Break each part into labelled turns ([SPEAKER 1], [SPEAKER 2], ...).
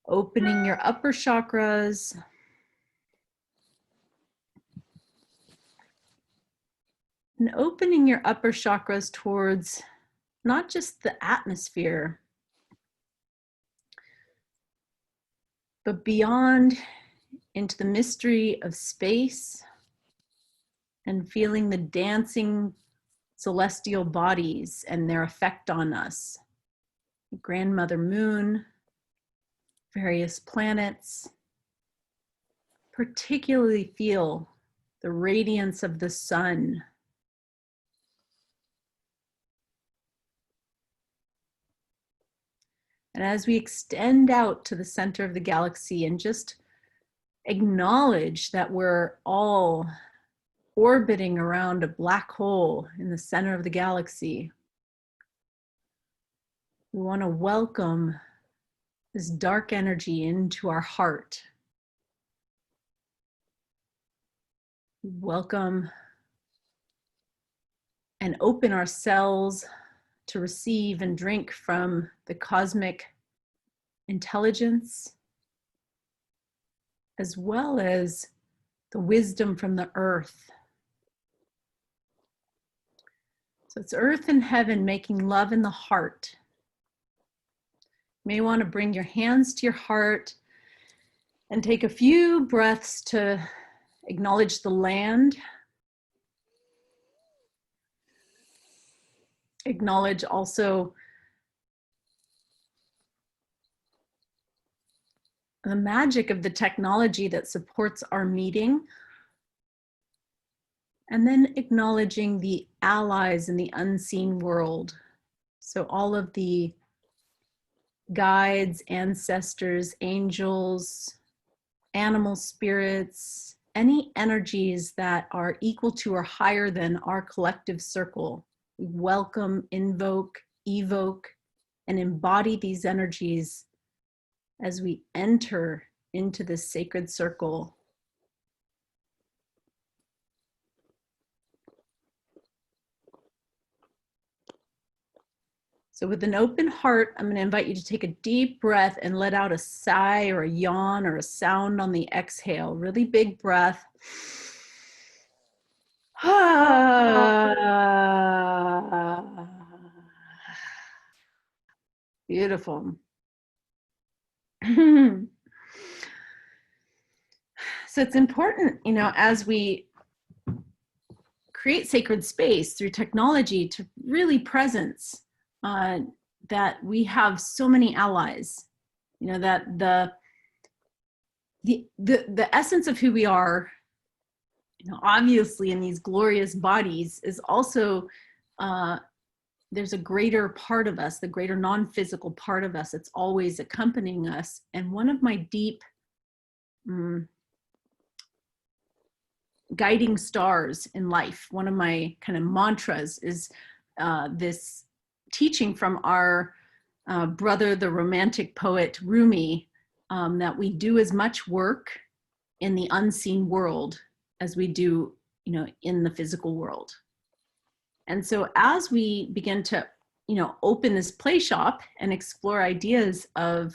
[SPEAKER 1] Opening your upper chakras. And opening your upper chakras towards not just the atmosphere, but beyond into the mystery of space and feeling the dancing celestial bodies and their effect on us. Grandmother Moon, various planets. Particularly feel the radiance of the sun. And as we extend out to the center of the galaxy and just acknowledge that we're all orbiting around a black hole in the center of the galaxy, we want to welcome this dark energy into our heart. Welcome and open ourselves to receive and drink from the cosmic intelligence, as well as the wisdom from the earth. So it's earth and heaven making love in the heart. You may want to bring your hands to your heart and take a few breaths to acknowledge the land. Acknowledge also the magic of the technology that supports our meeting. And then acknowledging the allies in the unseen world. So all of the guides, ancestors, angels, animal spirits, any energies that are equal to or higher than our collective circle. We welcome, invoke, evoke, and embody these energies as we enter into this sacred circle. So with an open heart, I'm going to invite you to take a deep breath and let out a sigh or a yawn or a sound on the exhale. Really big breath. Beautiful. So it's important, you know, as we create sacred space through technology to really presence that we have so many allies, you know, that the essence of who we are, you know, obviously in these glorious bodies is also, there's a greater part of us, the greater non-physical part of us that's always accompanying us. And one of my deep guiding stars in life, one of my kind of mantras is this teaching from our brother, the romantic poet Rumi, that we do as much work in the unseen world as we do, you know, in the physical world. And so as we begin to, you know, open this play shop and explore ideas of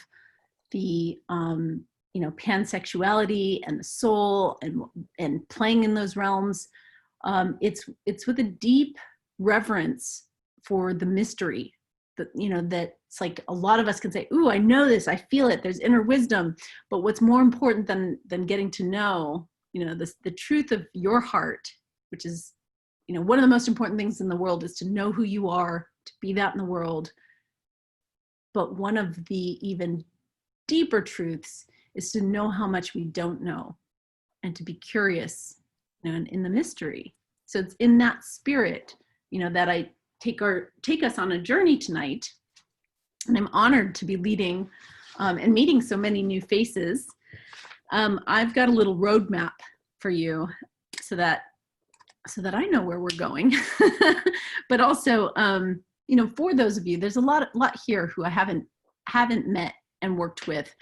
[SPEAKER 1] the, you know, pansexuality and the soul and playing in those realms, it's with a deep reverence for the mystery that, you know, that it's like a lot of us can say, ooh, I know this, I feel it, there's inner wisdom. But what's more important than getting to know, you know, the truth of your heart, which is, you know, one of the most important things in the world is to know who you are, to be that in the world. But one of the even deeper truths is to know how much we don't know and to be curious, you know, in the mystery. So it's in that spirit, you know, that I take us on a journey tonight. And I'm honored to be leading and meeting so many new faces. I've got a little roadmap for you so that I know where we're going. But also, you know, for those of you, there's a lot here who I haven't met and worked with.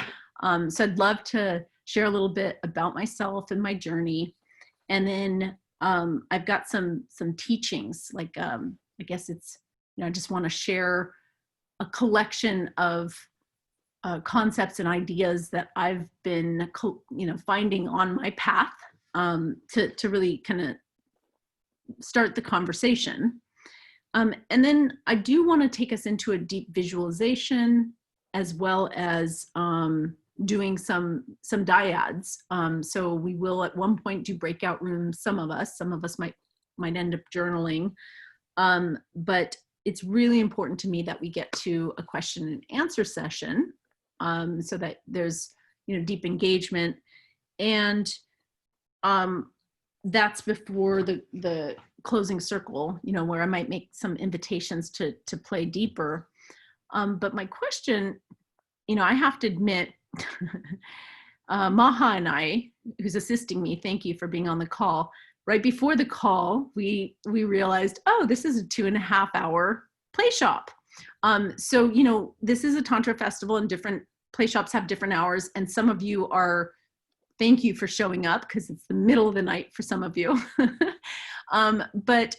[SPEAKER 1] So I'd love to share a little bit about myself and my journey. And then I've got some teachings, like I guess it's, you know, I just want to share a collection of concepts and ideas that I've been, finding on my path to really kind of start the conversation. And then I do want to take us into a deep visualization, as well as doing some dyads. So we will at one point do breakout rooms. Some of us might end up journaling, but it's really important to me that we get to a question and answer session, so that there's deep engagement, and that's before the closing circle, where I might make some invitations to play deeper. But my question, I have to admit, Maha and I, who's assisting me, thank you for being on the call. Right before the call, we realized, oh, this is a 2.5 hour play shop. So, this is a Tantra festival, and different play shops have different hours. And some of you thank you for showing up, because it's the middle of the night for some of you. But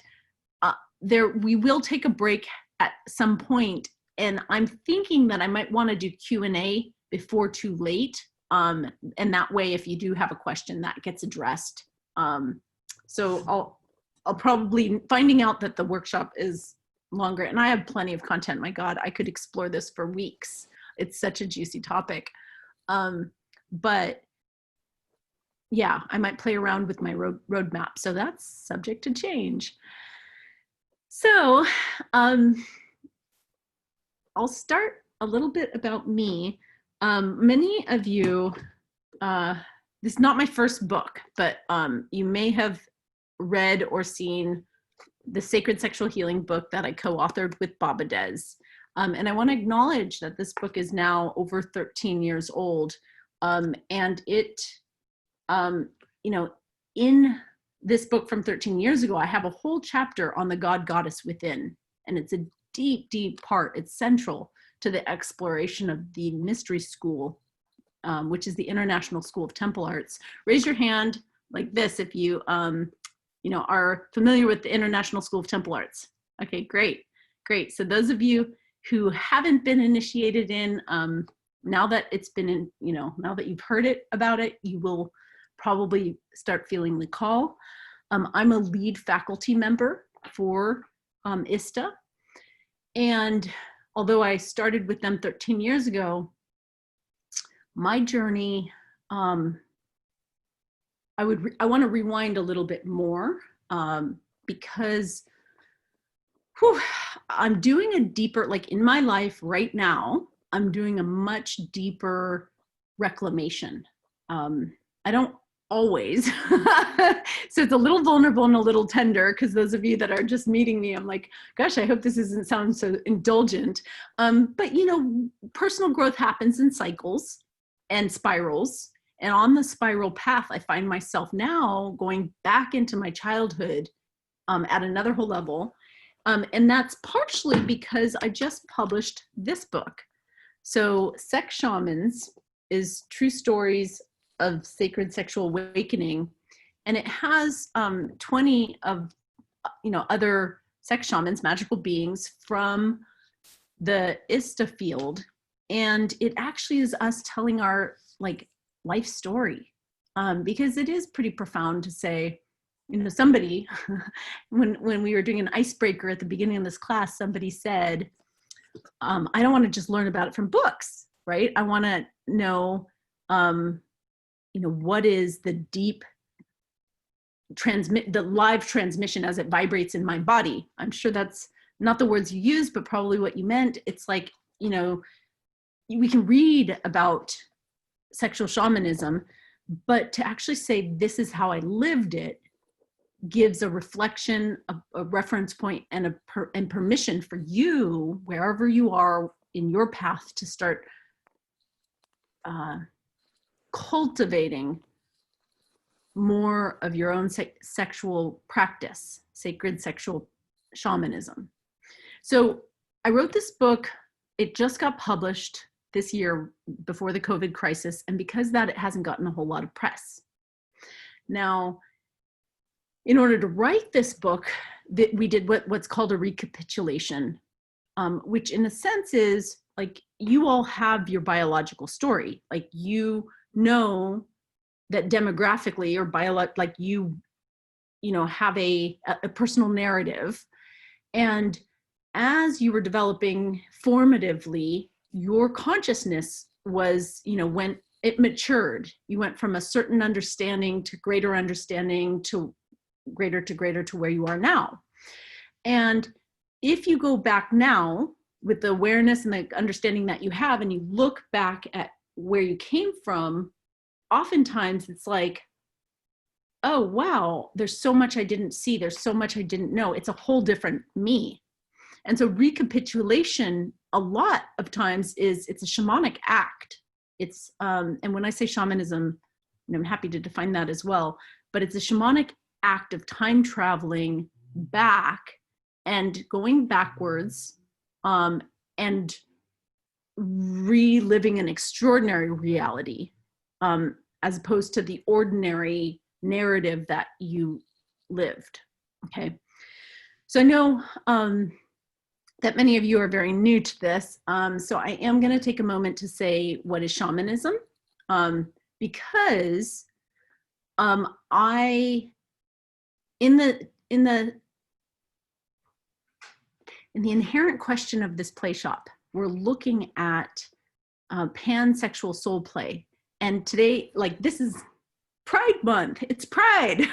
[SPEAKER 1] we will take a break at some point. And I'm thinking that I might want to do Q&A before too late. And that way, if you do have a question, that gets addressed. So I'll probably, finding out that the workshop is longer, and I have plenty of content. My God, I could explore this for weeks. It's such a juicy topic. But yeah, I might play around with my roadmap. So that's subject to change. So I'll start a little bit about me. Many of you, this is not my first book, but you may have read or seen the Sacred Sexual Healing book that I co-authored with Baba Dez. And I want to acknowledge that this book is now over 13 years old. And it, in this book from 13 years ago, I have a whole chapter on the God Goddess within. And it's a deep, deep part. It's central to the exploration of the mystery school, which is the International School of Temple Arts. Raise your hand like this if you, are familiar with the International School of Temple Arts. Okay, great, great. So those of you who haven't been initiated in, now that it's been in, now that you've heard about it, you will probably start feeling the call. I'm a lead faculty member for ISTA. And although I started with them 13 years ago, my journey, I want to rewind a little bit more, because I'm doing a deeper, like in my life right now, I'm doing a much deeper reclamation. I don't always, so it's a little vulnerable and a little tender, because those of you that are just meeting me, I'm like, gosh, I hope this doesn't sound so indulgent. But personal growth happens in cycles and spirals. And on the spiral path, I find myself now going back into my childhood at another whole level. And that's partially because I just published this book. So Sex Shamans is true stories of sacred sexual awakening. And it has 20 of, other sex shamans, magical beings from the ISTA field. And it actually is us telling our life story, because it is pretty profound to say, somebody, when we were doing an icebreaker at the beginning of this class, somebody said, I don't want to just learn about it from books, right? I want to know, what is the deep the live transmission as it vibrates in my body. I'm sure that's not the words you used, but probably what you meant. It's like, we can read about sexual shamanism, but to actually say, this is how I lived it, gives a reflection, a reference point, and permission for you, wherever you are in your path, to start cultivating more of your own sexual practice, sacred sexual shamanism. So I wrote this book. It just got published this year before the COVID crisis. And because of that, it hasn't gotten a whole lot of press. Now, in order to write this book, we did what's called a recapitulation. which in a sense is like, you all have your biological story. Like, you know that demographically or like you know, have a personal narrative. And as you were developing formatively, your consciousness was, you know, when it matured, you went from a certain understanding to greater understanding to greater to where you are now. And if you go back now with the awareness and the understanding that you have, and you look back at where you came from, oftentimes it's like, oh, wow, there's so much I didn't see. There's so much I didn't know. It's a whole different me. And so recapitulation a lot of times it's a shamanic act. It's, and when I say shamanism, and I'm happy to define that as well, but it's a shamanic act of time traveling back and going backwards, and reliving an extraordinary reality, as opposed to the ordinary narrative that you lived. Okay. So I know that many of you are very new to this. So I am going to take a moment to say, what is shamanism? Because in the inherent question of this play shop, we're looking at pansexual soul play. And today, like, this is Pride Month. It's Pride.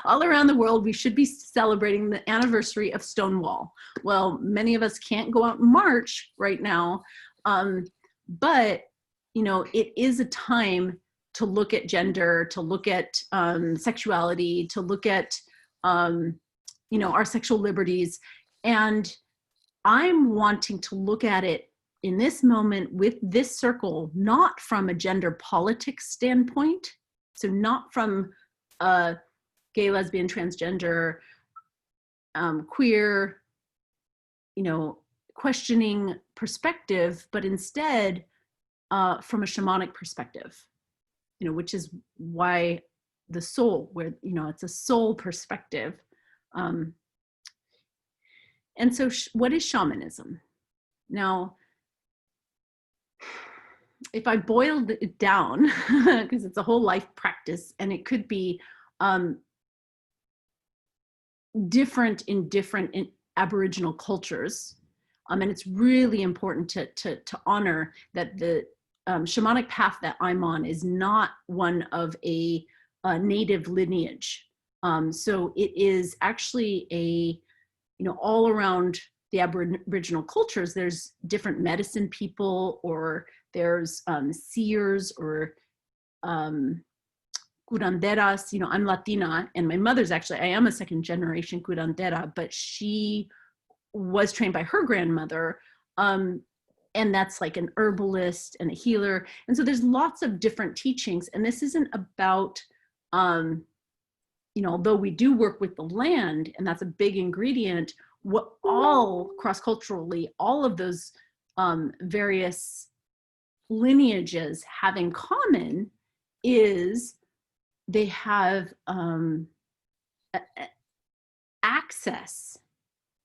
[SPEAKER 1] All around the world, we should be celebrating the anniversary of Stonewall. Well, many of us can't go out and march right now, but, you know, it is a time to look at gender, to look at sexuality, to look at, you know, our sexual liberties. And I'm wanting to look at it in this moment with this circle, not from a gender politics standpoint. So not from a gay, lesbian, transgender, queer, you know, questioning perspective, but instead from a shamanic perspective, you know, which is why the soul, where, you know, it's a soul perspective. And so what is shamanism? Now, if I boiled it down, because it's a whole life practice, and it could be different in Aboriginal cultures, and it's really important to honor that the shamanic path that I'm on is not one of a native lineage. So it is actually a, you know, all around the Aboriginal cultures, there's different medicine people, or there's seers, or curanderas. You know, I'm Latina, and my mother's actually, I am a second generation curandera, but she was trained by her grandmother. And that's like an herbalist and a healer. And so there's lots of different teachings. And this isn't about, you know, although we do work with the land, and that's a big ingredient, what all cross-culturally, all of those various lineages have in common is they have access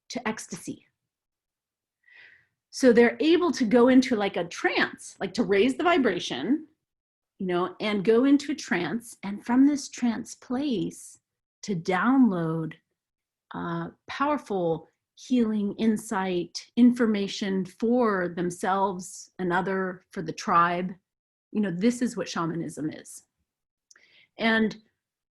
[SPEAKER 1] to ecstasy. So they're able to go into like a trance, like to raise the vibration, you know, and go into a trance, and from this trance place to download powerful healing, insight, information for themselves, another, for the tribe. You know, this is what shamanism is. And,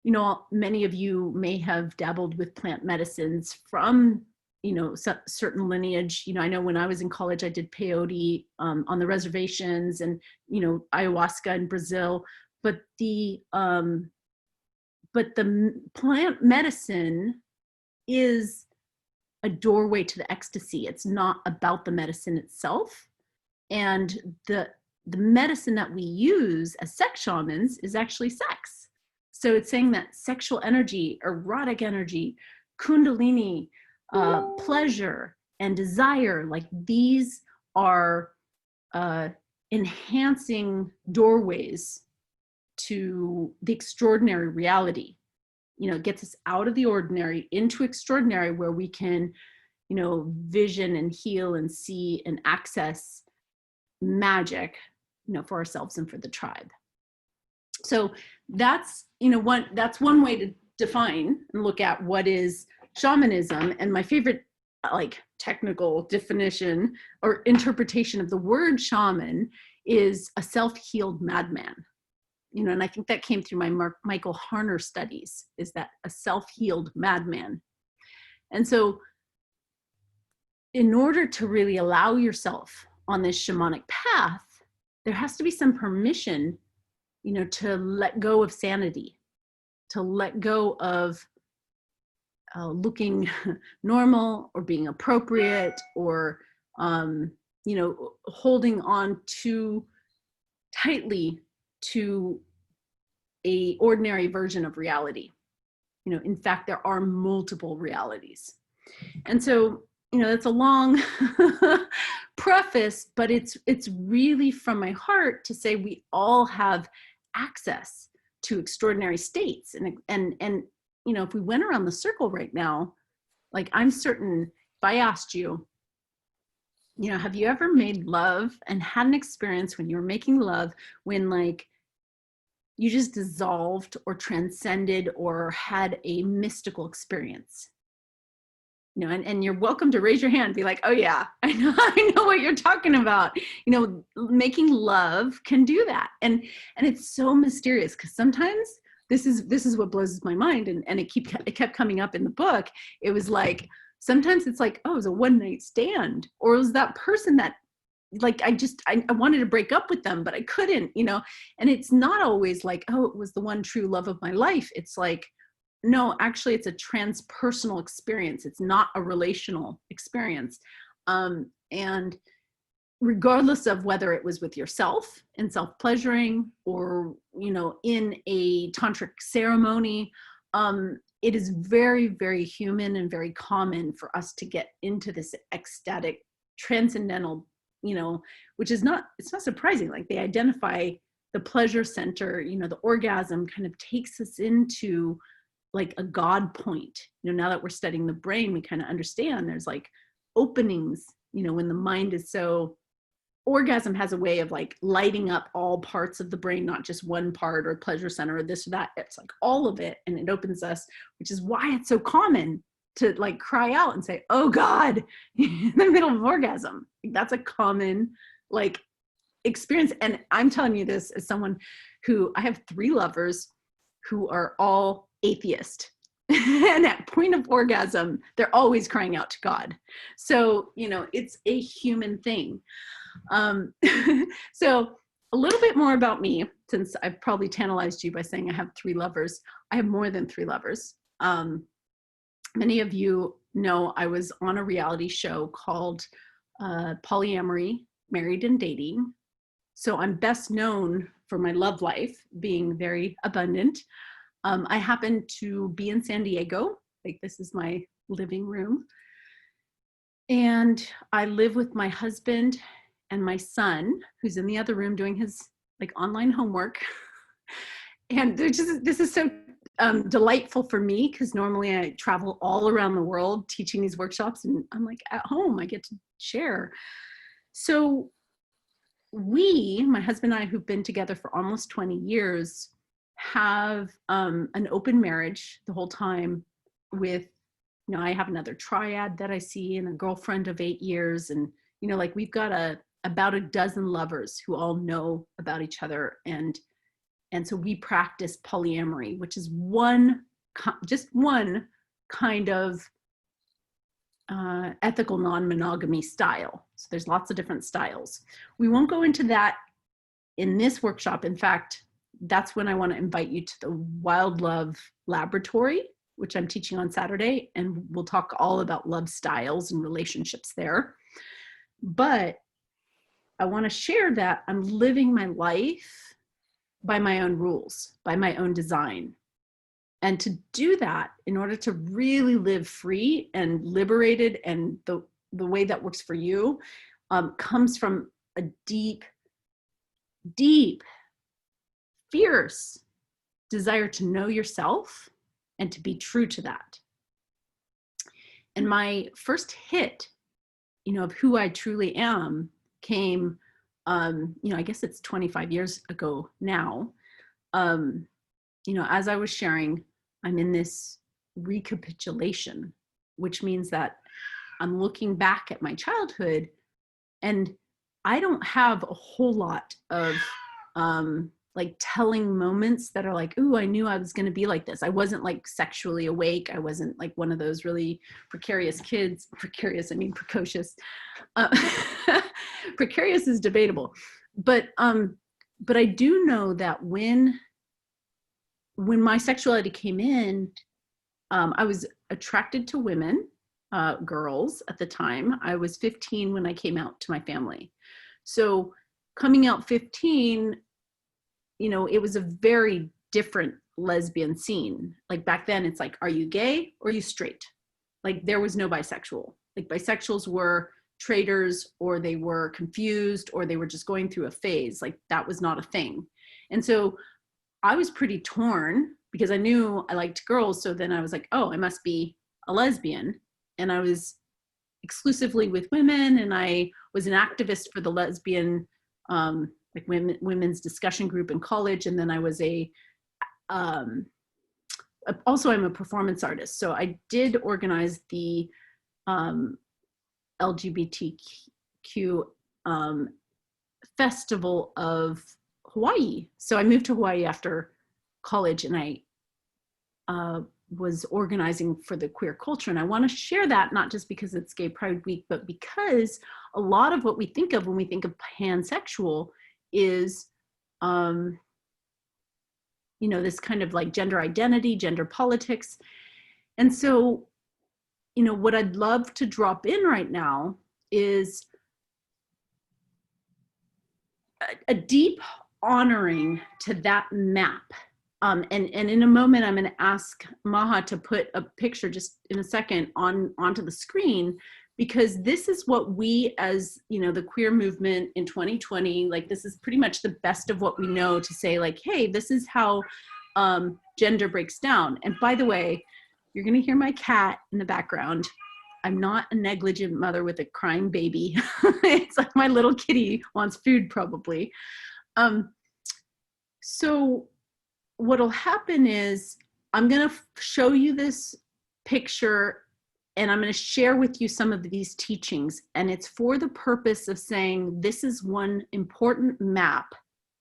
[SPEAKER 1] you know, many of you may have dabbled with plant medicines from, you know, certain lineage. You know, I know when I was in college, I did peyote on the reservations, and, you know, ayahuasca in Brazil. But the plant medicine is a doorway to the ecstasy. It's not about the medicine itself. And the medicine that we use as sex shamans is actually sex. So it's saying that sexual energy, erotic energy, kundalini, pleasure and desire, like these are enhancing doorways to the extraordinary reality. You know, it gets us out of the ordinary into extraordinary, where we can, vision and heal and see and access magic, for ourselves and for the tribe. So that's, that's one way to define and look at what is shamanism. And my favorite technical definition or interpretation of the word shaman is a self-healed madman. And I think that came through my Michael Harner studies, is that a self-healed madman. And so in order to really allow yourself on this shamanic path, there has to be some permission, to let go of sanity, to let go of looking normal or being appropriate, or, holding on too tightly to a ordinary version of reality. In fact, there are multiple realities. And so, that's a long preface, but it's really from my heart to say we all have access to extraordinary states. And if we went around the circle right now, I'm certain if I asked you, have you ever made love and had an experience when you were making love when you just dissolved or transcended or had a mystical experience? And you're welcome to raise your hand and be like, oh yeah, I know what you're talking about. Making love can do that. And it's so mysterious, because sometimes this is what blows my mind. And it kept coming up in the book. It was sometimes it's oh, it was a one night stand, or it was that person that I wanted to break up with them, but I couldn't, and it's not always oh, it was the one true love of my life. It's no, actually it's a transpersonal experience. It's not a relational experience. And regardless of whether it was with yourself and self-pleasuring, or, in a tantric ceremony, it is very, very human and very common for us to get into this ecstatic, transcendental, which is it's not surprising. They identify the pleasure center, the orgasm kind of takes us into a God point. Now that we're studying the brain, we kind of understand there's openings, when the mind is so, orgasm has a way of lighting up all parts of the brain, not just one part or pleasure center or this or that. It's all of it, and it opens us, which is why it's so common to cry out and say, oh God, in the middle of orgasm. That's a common experience. And I'm telling you this as someone who, I have 3 lovers who are all atheist. And at point of orgasm, they're always crying out to God. So, it's a human thing. So a little bit more about me, since I've probably tantalized you by saying I have 3 lovers. I have more than 3 lovers. Many of you know I was on a reality show called Polyamory, Married and Dating. So I'm best known for my love life being very abundant. I happen to be in San Diego. This is my living room. And I live with my husband and my son, who's in the other room doing his online homework. And this is so delightful for me, because normally I travel all around the world teaching these workshops, and I'm at home, I get to share. So my husband and I, who've been together for almost 20 years, have an open marriage the whole time with, I have another triad that I see, and a girlfriend of 8 years. And, we've got about a dozen lovers who all know about each other. And so we practice polyamory, which is just one kind of ethical non-monogamy style. So there's lots of different styles. We won't go into that in this workshop. In fact, that's when I want to invite you to the Wild Love Laboratory, which I'm teaching on Saturday, and we'll talk all about love styles and relationships there. But I want to share that I'm living my life by my own rules, by my own design. And to do that, in order to really live free and liberated, and the way that works for you, comes from a deep, deep, fierce desire to know yourself and to be true to that. And my first hit, of who I truly am came, I guess it's 25 years ago now. As I was sharing, I'm in this recapitulation, which means that I'm looking back at my childhood, and I don't have a whole lot of like telling moments that are like, ooh, I knew I was going to be like this. I wasn't like sexually awake. I wasn't like one of those really precarious kids. Precarious, I mean precocious. Precarious is debatable, but I do know that when my sexuality came in, I was attracted to women, girls at the time. I was 15 when I came out to my family. So coming out 15, it was a very different lesbian scene. Like back then, it's like, are you gay or are you straight? Like there was no bisexual. Like bisexuals were traitors, or they were confused, or they were just going through a phase. Like that was not a thing. And so I was pretty torn because I knew I liked girls. So then I was like, oh, I must be a lesbian. And I was exclusively with women, and I was an activist for the lesbian like women's discussion group in college. And then I was also I'm a performance artist. So I did organize the LGBTQ festival of Hawaii. So I moved to Hawaii after college, and I was organizing for the queer culture. And I want to share that, not just because it's Gay Pride Week, but because a lot of what we think of when we think of pansexual is, this kind of like gender identity, gender politics. And so, what I'd love to drop in right now is a deep honoring to that map. And in a moment, I'm going to ask Maha to put a picture just in a second onto the screen, because this is what we as, the queer movement in 2020, like this is pretty much the best of what we know to say like, hey, this is how gender breaks down. And by the way, you're going to hear my cat in the background. I'm not a negligent mother with a crying baby. It's like my little kitty wants food probably. So what'll happen is I'm going to show you this picture, and I'm going to share with you some of these teachings. And it's for the purpose of saying this is one important map,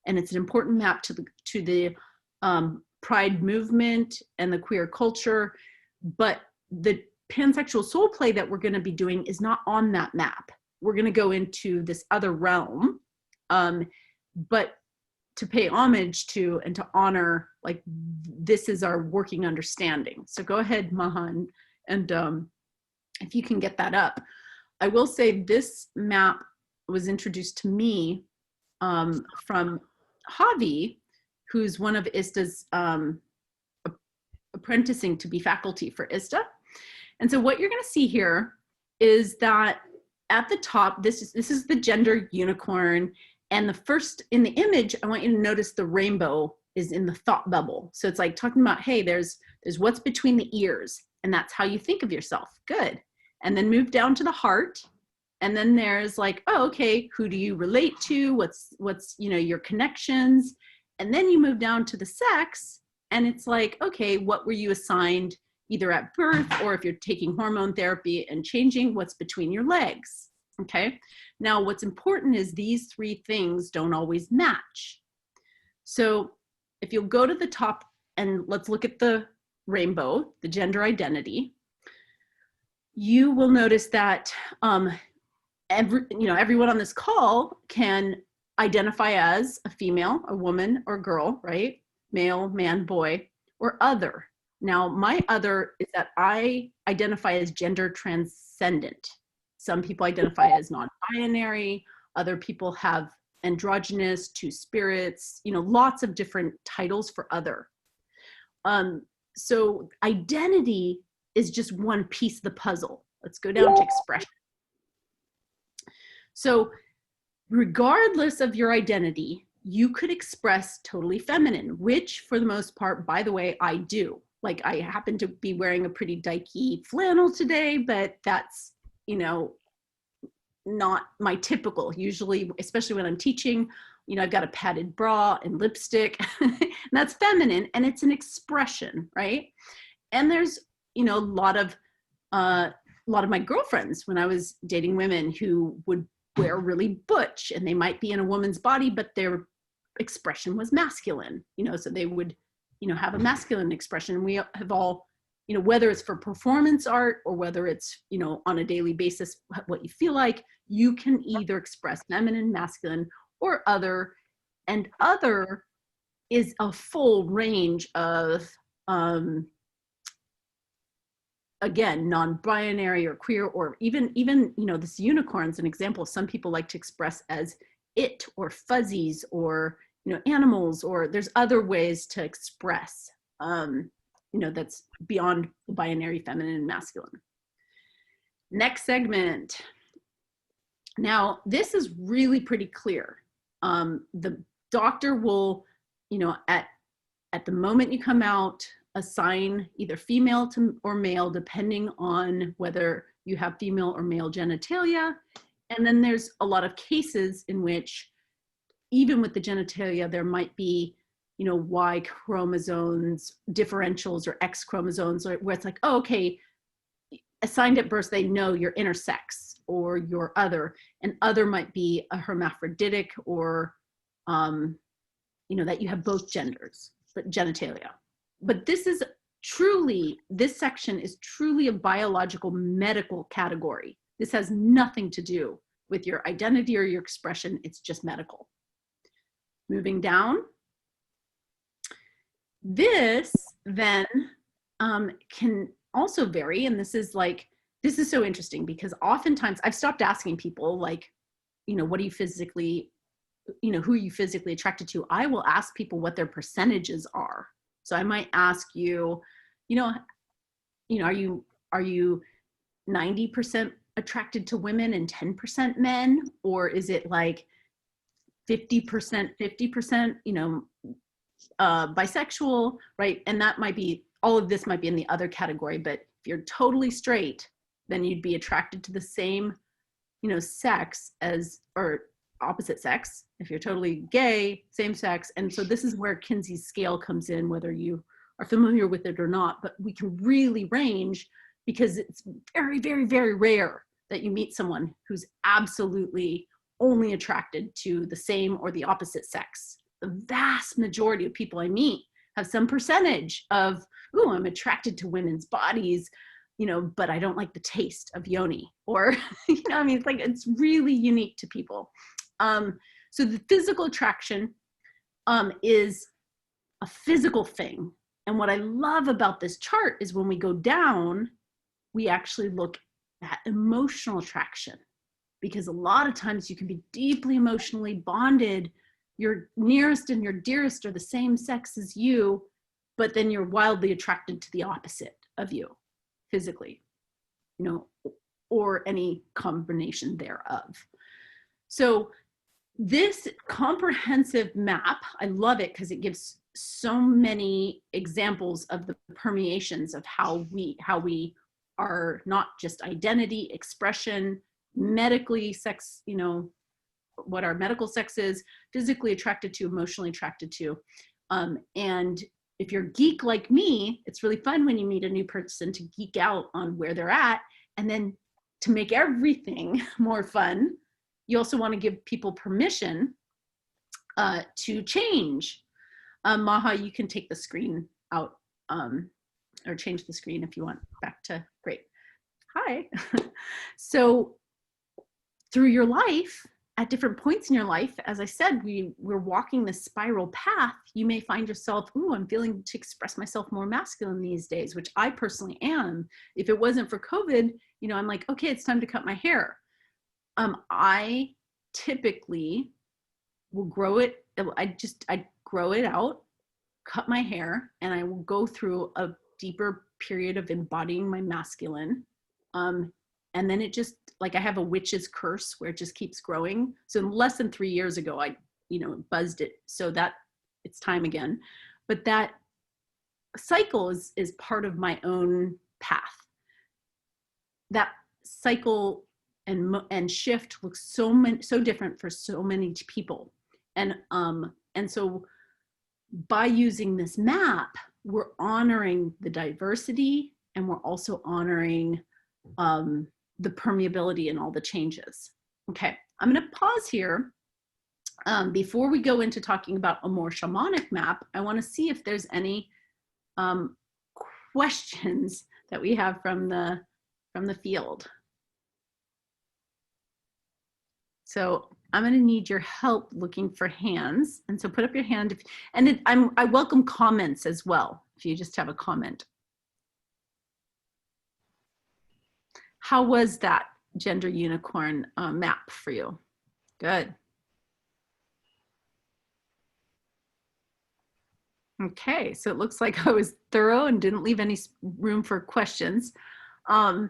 [SPEAKER 1] and it's an important map to the Pride movement and the queer culture. But the pansexual soul play that we're going to be doing is not on that map. We're going to go into this other realm, but to pay homage to and to honor, like this is our working understanding. So go ahead, Mahan, and if you can get that up. I will say this map was introduced to me from Javi, who's one of ISTA's apprenticing to be faculty for ISTA. And so what you're going to see here is that at the top, this is the gender unicorn. And the first in the image, I want you to notice the rainbow is in the thought bubble. So it's like talking about, hey, there's what's between the ears, and that's how you think of yourself. Good. And then move down to the heart. And then there's like, oh, okay, who do you relate to? What's your connections? And then you move down to the sex, and it's like, okay, what were you assigned either at birth, or if you're taking hormone therapy and changing, what's between your legs? Okay. Now, what's important is these three things don't always match. So if you'll go to the top and let's look at the rainbow, the gender identity, you will notice that everyone on this call can identify as a female, a woman, or girl, right? Male, man, boy, or other. Now, my other is that I identify as gender transcendent. Some people identify as non-binary. Other people have androgynous, two spirits, lots of different titles for other. So identity is just one piece of the puzzle. Let's go down to expression. So regardless of your identity, you could express totally feminine, which for the most part, by the way, I do. like I happen to be wearing a pretty dykey flannel today, but that's, you know, not my typical. Usually, especially when I'm teaching, you know, I've got a padded bra and lipstick. And that's feminine, and it's an expression, right? And there's, you know, a lot of my girlfriends when I was dating women who would wear really butch, and they might be in a woman's body, but their expression was masculine, you know, so they would, you know, have a masculine expression. And we have all, you know, whether it's for performance art or whether it's, you know, on a daily basis, what you feel like, you can either express feminine, masculine, or other. And other is a full range of, again, non-binary or queer, or even, you know, this unicorn's an example. Some people like to express as it, or fuzzies, or, you know, animals, or there's other ways to express, you know, that's beyond the binary feminine and masculine. Next segment. Now, this is really pretty clear. The doctor will, you know, at the moment you come out, assign either female to or male, depending on whether you have female or male genitalia. And then there's a lot of cases in which, even with the genitalia, there might be, you know, Y chromosomes, differentials, or X chromosomes, where it's like, oh, okay, assigned at birth, they know you're intersex or you're other, and other might be a hermaphroditic, or, you know, that you have both genders, but genitalia. But this is truly, this section is truly a biological medical category. This has nothing to do with your identity or your expression. It's just medical. Moving down. This then can also vary. And this is so interesting, because oftentimes I've stopped asking people, like, you know, what are you physically, you know, who are you physically attracted to? I will ask people what their percentages are. So I might ask you, you know, are you 90% attracted to women and 10% men? Or is it like 50%, 50%, you know, bisexual, right? And that might be, all of this might be in the other category, but if you're totally straight, then you'd be attracted to the same, you know, sex as, or opposite sex. If you're totally gay, same sex. And so this is where Kinsey's scale comes in, whether you are familiar with it or not, but we can really range, because it's very, very, very rare that you meet someone who's absolutely only attracted to the same or the opposite sex. The vast majority of people I meet have some percentage of, ooh, I'm attracted to women's bodies, you know, but I don't like the taste of yoni, or, you know, I mean, it's like, it's really unique to people. So the physical attraction is a physical thing. And what I love about this chart is when we go down, we actually look at emotional attraction, because a lot of times you can be deeply emotionally bonded. Your nearest and your dearest are the same sex as you, but then you're wildly attracted to the opposite of you physically, you know, or any combination thereof. So this comprehensive map, I love it because it gives so many examples of the permeations of how we are not just identity, expression, medically sex, you know, what our medical sex is, physically attracted to, emotionally attracted to. And if you're geek like me, it's really fun when you meet a new person to geek out on where they're at. And then to make everything more fun, you also want to give people permission to change. Maha, you can take the screen out or change the screen if you want back to, great. Hi. So through your life, at different points in your life, as I said, we're walking this spiral path. You may find yourself, ooh, I'm feeling to express myself more masculine these days, which I personally am. If it wasn't for COVID, you know, I'm like, okay, it's time to cut my hair. I typically will grow it. I grow it out, cut my hair, and I will go through a deeper period of embodying my masculine. And then it just, like, I have a witch's curse where it just keeps growing. So less than 3 years ago, I, you know, buzzed it so that it's time again. But that cycle is part of my own path. That cycle and shift looks so different for so many people. And so by using this map, we're honoring the diversity, and we're also honoring the permeability and all the changes. Okay, I'm going to pause here. Before we go into talking about a more shamanic map, I want to see if there's any questions that we have from the field. So I'm going to need your help looking for hands, and so put up your hand. I welcome comments as well, if you just have a comment. How was that gender unicorn map for you? Good. Okay, so it looks like I was thorough and didn't leave any room for questions. I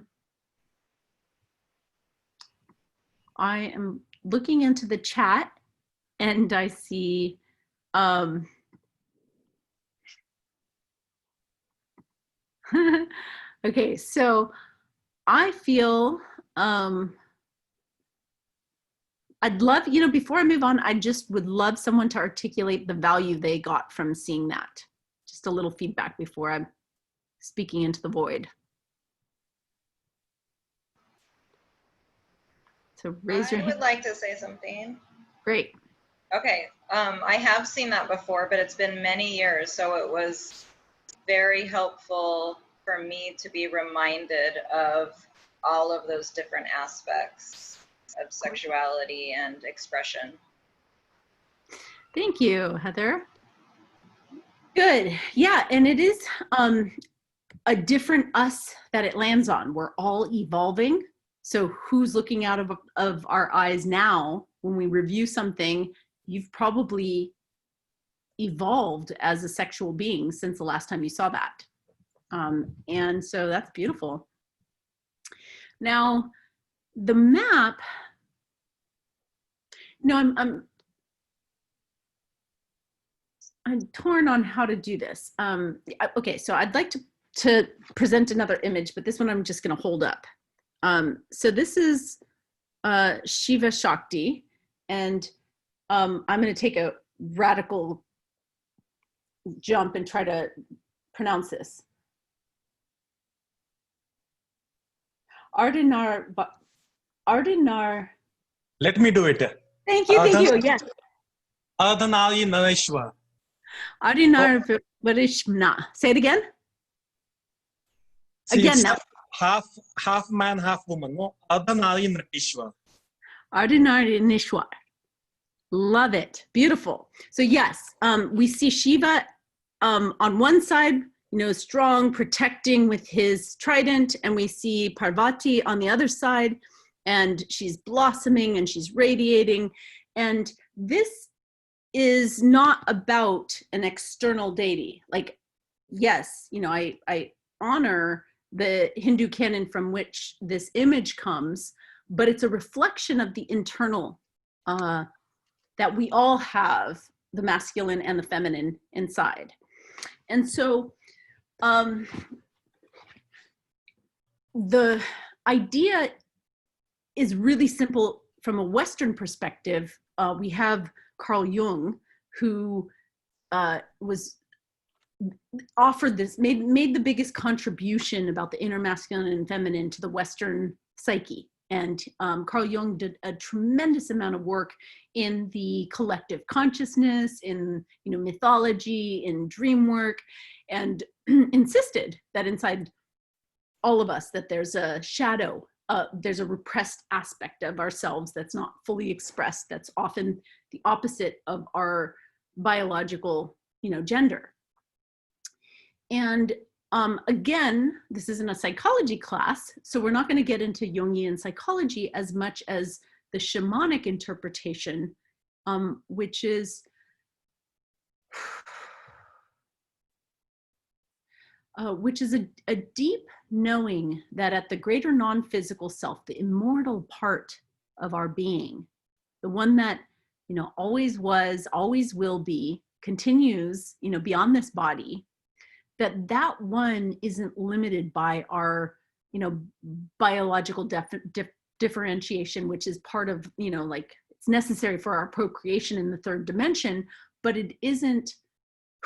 [SPEAKER 1] am looking into the chat, and I see okay, so I feel I'd love, before I move on, I just would love someone to articulate the value they got from seeing that. Just a little feedback before I'm speaking into the void. So raise your hand.
[SPEAKER 2] I would like to say something.
[SPEAKER 1] Great.
[SPEAKER 2] Okay, I have seen that before, but it's been many years, so it was very helpful for me to be reminded of all of those different aspects of sexuality and expression.
[SPEAKER 1] Thank you, Heather. Good. Yeah, and it is a different us that it lands on. We're all evolving. So who's looking out of our eyes now when we review something? You've probably evolved as a sexual being since the last time you saw that. And so that's beautiful. Now, the map, I'm torn on how to do this. Okay, so I'd like to present another image, but this one I'm just going to hold up. So this is Shiva-Shakti, and I'm going to take a radical jump and try to pronounce this. Ardinar.
[SPEAKER 3] Let me do it.
[SPEAKER 1] Thank you, yes.
[SPEAKER 3] Ardhanari.
[SPEAKER 1] Ardinar Varishmna. Say it again.
[SPEAKER 3] See,
[SPEAKER 1] again now.
[SPEAKER 3] Half man, half woman. No? Ardhanari Nrishwa.
[SPEAKER 1] Ardhanari Nishwar. Love it. Beautiful. So yes, we see Shiva on one side, strong, protecting with his trident, and we see Parvati on the other side, and she's blossoming and she's radiating. And this is not about an external deity. Like, yes, I honor the Hindu canon from which this image comes, but it's a reflection of the internal, that we all have the masculine and the feminine inside. And so the idea is really simple from a Western perspective. We have Carl Jung, who offered this, made the biggest contribution about the inner masculine and feminine to the Western psyche. And Carl Jung did a tremendous amount of work in the collective consciousness, in mythology, in dream work, and insisted that inside all of us that there's a shadow, there's a repressed aspect of ourselves that's not fully expressed, that's often the opposite of our biological gender. And again, this isn't a psychology class, so we're not going to get into Jungian psychology as much as the shamanic interpretation, which is a deep knowing that at the greater non-physical self, the immortal part of our being, the one that always was, always will be, continues beyond this body, that one isn't limited by our, biological differentiation, which is part of, like it's necessary for our procreation in the third dimension, but it isn't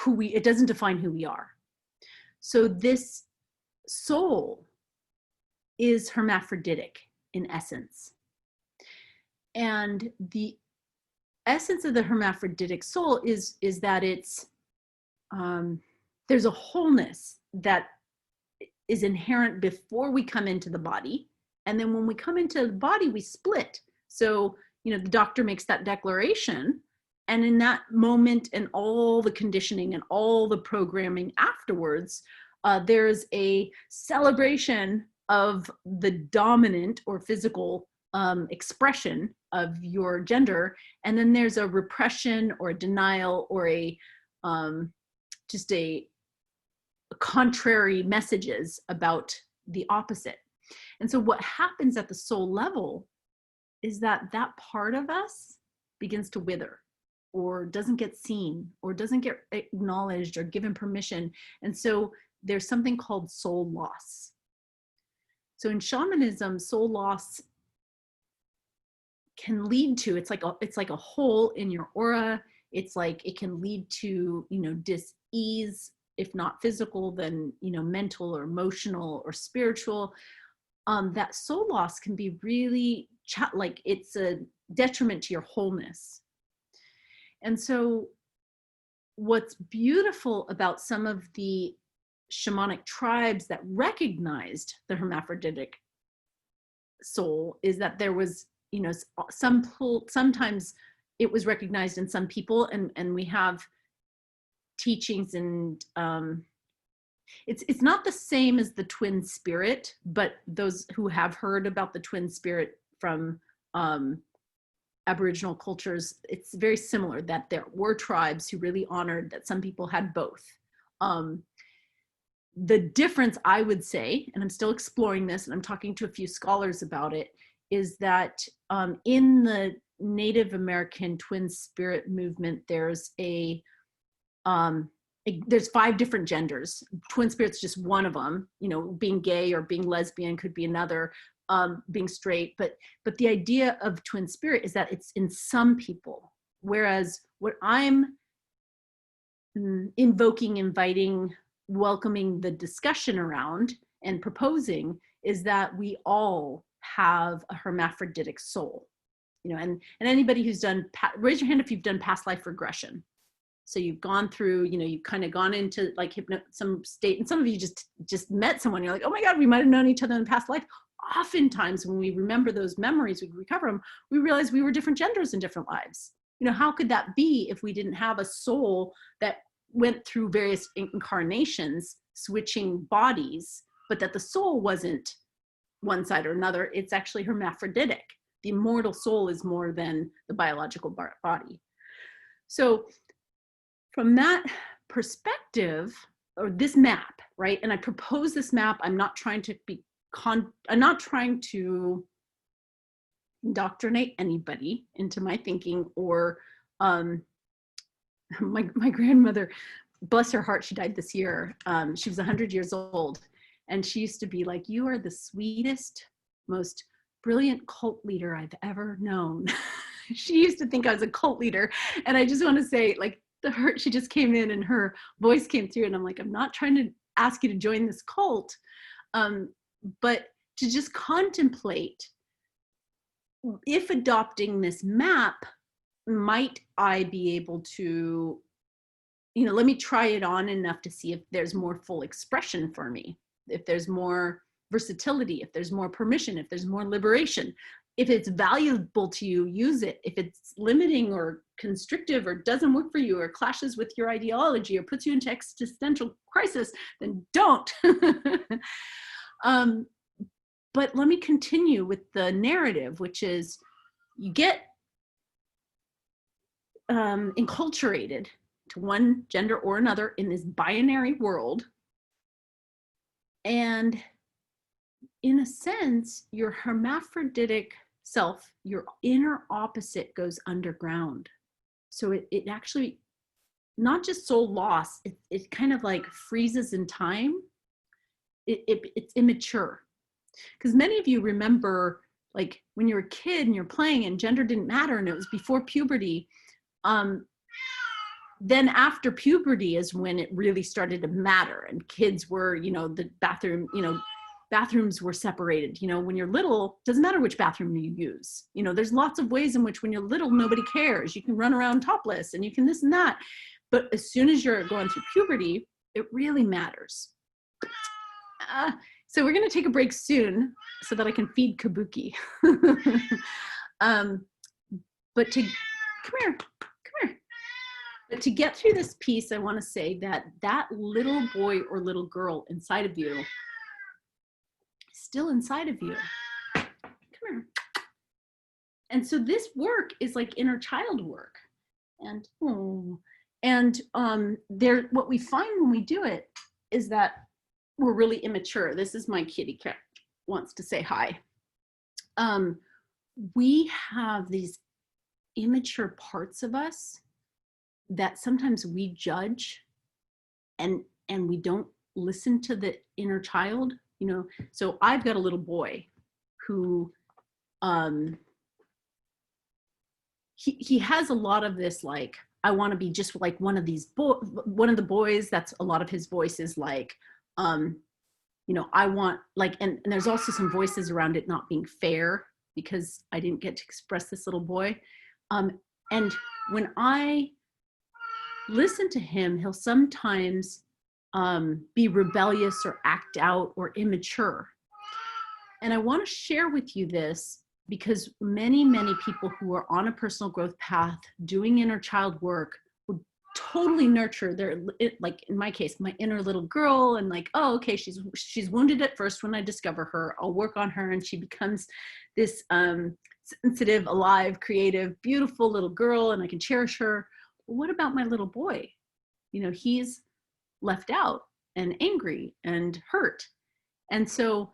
[SPEAKER 1] it doesn't define who we are. So this soul is hermaphroditic in essence. And the essence of the hermaphroditic soul is that it's, there's a wholeness that is inherent before we come into the body. And then when we come into the body, we split. So, the doctor makes that declaration. And in that moment and all the conditioning and all the programming afterwards, there's a celebration of the dominant or physical expression of your gender. And then there's a repression or a denial or just a contrary messages about the opposite. And so what happens at the soul level is that part of us begins to wither, or doesn't get seen, or doesn't get acknowledged or given permission. And so there's something called soul loss. So in shamanism, soul loss can lead to, it's like a hole in your aura. It's like it can lead to, dis-ease, if not physical, then, mental or emotional or spiritual. That soul loss can be really like it's a detriment to your wholeness. And so what's beautiful about some of the shamanic tribes that recognized the hermaphroditic soul is that there was, sometimes it was recognized in some people, and we have teachings, and it's not the same as the twin spirit, but those who have heard about the twin spirit from Aboriginal cultures, it's very similar, that there were tribes who really honored that some people had both. The difference, I would say, and I'm still exploring this, and I'm talking to a few scholars about it, is that in the Native American twin spirit movement, there's there's 5 different genders. Twin spirit's just one of them. Being gay or being lesbian could be another. Being straight, but the idea of twin spirit is that it's in some people, whereas what I'm invoking, inviting, welcoming the discussion around and proposing is that we all have a hermaphroditic soul, and anybody who's done, raise your hand if you've done past life regression. So you've gone through, you've kind of gone into like some state, and some of you just met someone, you're like, oh my God, we might've known each other in the past life. Oftentimes when we remember those memories, we recover them, we realize we were different genders in different lives. How could that be if we didn't have a soul that went through various incarnations, switching bodies, but that the soul wasn't one side or another? It's actually hermaphroditic. The immortal soul is more than the biological body. So from that perspective, or this map, right? And I propose this map. I'm not trying to indoctrinate anybody into my thinking, or my grandmother, bless her heart, she died this year. She was 100 years old, and she used to be like, you are the sweetest, most brilliant cult leader I've ever known. She used to think I was a cult leader. And I just want to say, like, she just came in and her voice came through, and I'm like, I'm not trying to ask you to join this cult, but to just contemplate, if adopting this map, might I be able to, let me try it on enough to see if there's more full expression for me, if there's more versatility, if there's more permission, if there's more liberation. If it's valuable to you, use it. If it's limiting or constrictive or doesn't work for you or clashes with your ideology or puts you into existential crisis, then don't. But let me continue with the narrative, which is you get enculturated to one gender or another in this binary world. And in a sense, your hermaphroditic self, your inner opposite, goes underground. So it actually not just soul loss, it kind of like freezes in time. It's immature. Because many of you remember, like when you were a kid and you're playing and gender didn't matter and it was before puberty. Then after puberty is when it really started to matter, and kids were, the bathroom, bathrooms were separated. When you're little, doesn't matter which bathroom you use. There's lots of ways in which when you're little, nobody cares. You can run around topless and you can this and that. But as soon as you're going through puberty, it really matters. So we're going to take a break soon so that I can feed Kabuki. But come here. But to get through this piece, I want to say that that little boy or little girl inside of you is still inside of you. Come here. And so this work is like inner child work. And what we find when we do it is that we're really immature. This is my kitty cat, wants to say hi. We have these immature parts of us that sometimes we judge and we don't listen to the inner child, So I've got a little boy who, he has a lot of this, like, I want to be just like one of the boys. That's a lot of his voice is like, I want, like, and there's also some voices around it not being fair because I didn't get to express this little boy. And when I listen to him, he'll sometimes be rebellious or act out or immature. And I want to share with you this because many, many people who are on a personal growth path doing inner child work would totally nurture their, like in my case, my inner little girl, and like, oh, okay, she's wounded at first. When I discover her, I'll work on her and she becomes this sensitive, alive, creative, beautiful little girl, and I can cherish her. What about my little boy? He's left out and angry and hurt. And so,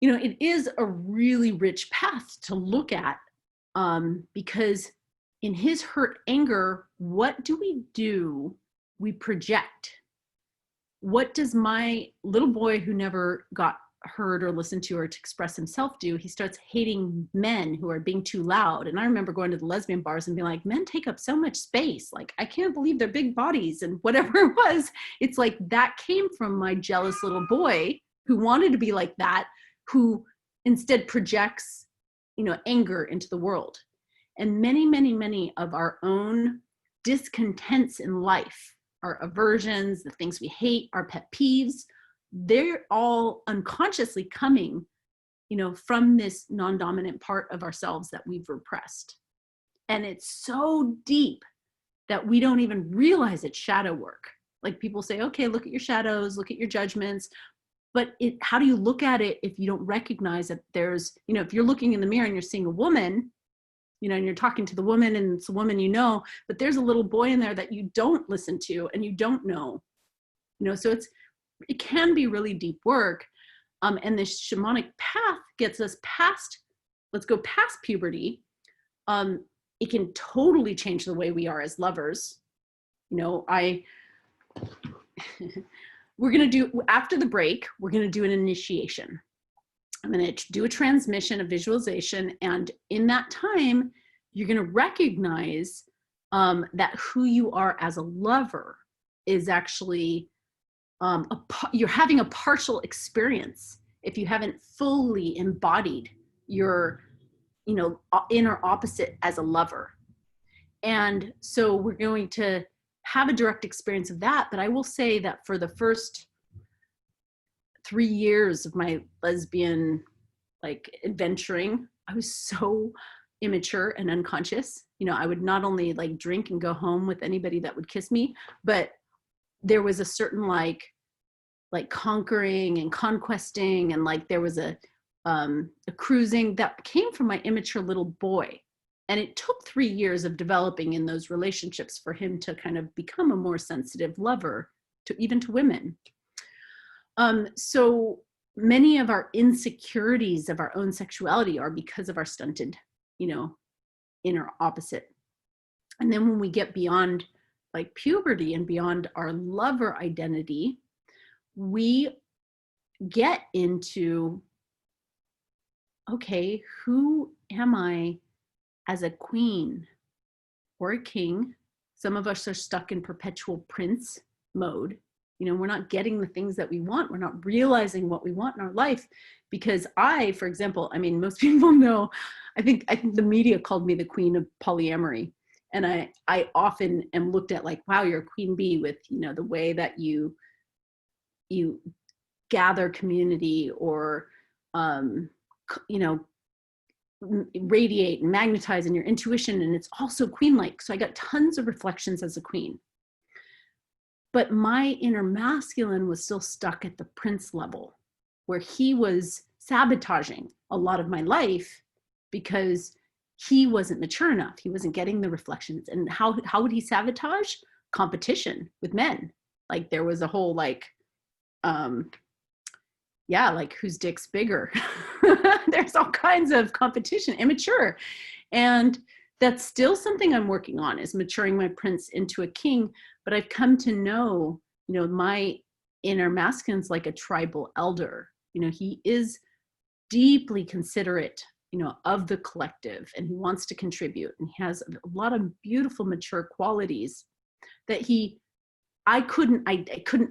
[SPEAKER 1] it is a really rich path to look at because in his hurt anger, what do? We project. What does my little boy who never got heard or listened to or to express himself do? He starts hating men who are being too loud. And I remember going to the lesbian bars and being like, men take up so much space. Like, I can't believe their big bodies and whatever it was. It's like that came from my jealous little boy who wanted to be like that, who instead projects, anger into the world. And many, many, many of our own discontents in life, our aversions, the things we hate, our pet peeves, they're all unconsciously coming, from this non-dominant part of ourselves that we've repressed. And it's so deep that we don't even realize it's shadow work. Like people say, okay, look at your shadows, look at your judgments. But how do you look at it if you don't recognize that there's, if you're looking in the mirror and you're seeing a woman, and you're talking to the woman and it's a woman, but there's a little boy in there that you don't listen to and you don't know, so it can be really deep work. And this shamanic path gets us past, let's go past puberty. It can totally change the way we are as lovers. We're going to do, after the break, we're going to do an initiation. I'm going to do a transmission, a visualization. And in that time, you're going to recognize that who you are as a lover is actually, you're having a partial experience if you haven't fully embodied your, inner opposite as a lover. And so we're going to have a direct experience of that. But I will say that for the first 3 years of my lesbian adventuring, I was so immature and unconscious. I would not only drink and go home with anybody that would kiss me, but there was a certain like conquering and conquesting, and there was a cruising that came from my immature little boy. And it took 3 years of developing in those relationships for him to kind of become a more sensitive lover even to women. So many of our insecurities of our own sexuality are because of our stunted, inner opposite. And then when we get beyond like puberty and beyond our lover identity, we get into, okay, who am I as a queen or a king? Some of us are stuck in perpetual prince mode. You know, we're not getting the things that we want. We're not realizing what we want in our life. Because I, for example, I mean, most people know, I think the media called me the queen of polyamory. And I often am looked at like, wow, you're a queen bee with, you know, the way that you gather community or, you know, radiate and magnetize in your intuition. And it's also queen-like. So I got tons of reflections as a queen. But my inner masculine was still stuck at the prince level, where he was sabotaging a lot of my life because he wasn't mature enough. He wasn't getting the reflections. And how would he sabotage? Competition with men. Like there was a whole like, yeah, like whose dick's bigger? There's all kinds of competition, immature. And that's still something I'm working on, is maturing my prince into a king. But I've come to know, you know, my inner masculine's like a tribal elder. You know, he is deeply considerate, you know, of the collective, and he wants to contribute. And he has a lot of beautiful, mature qualities that I couldn't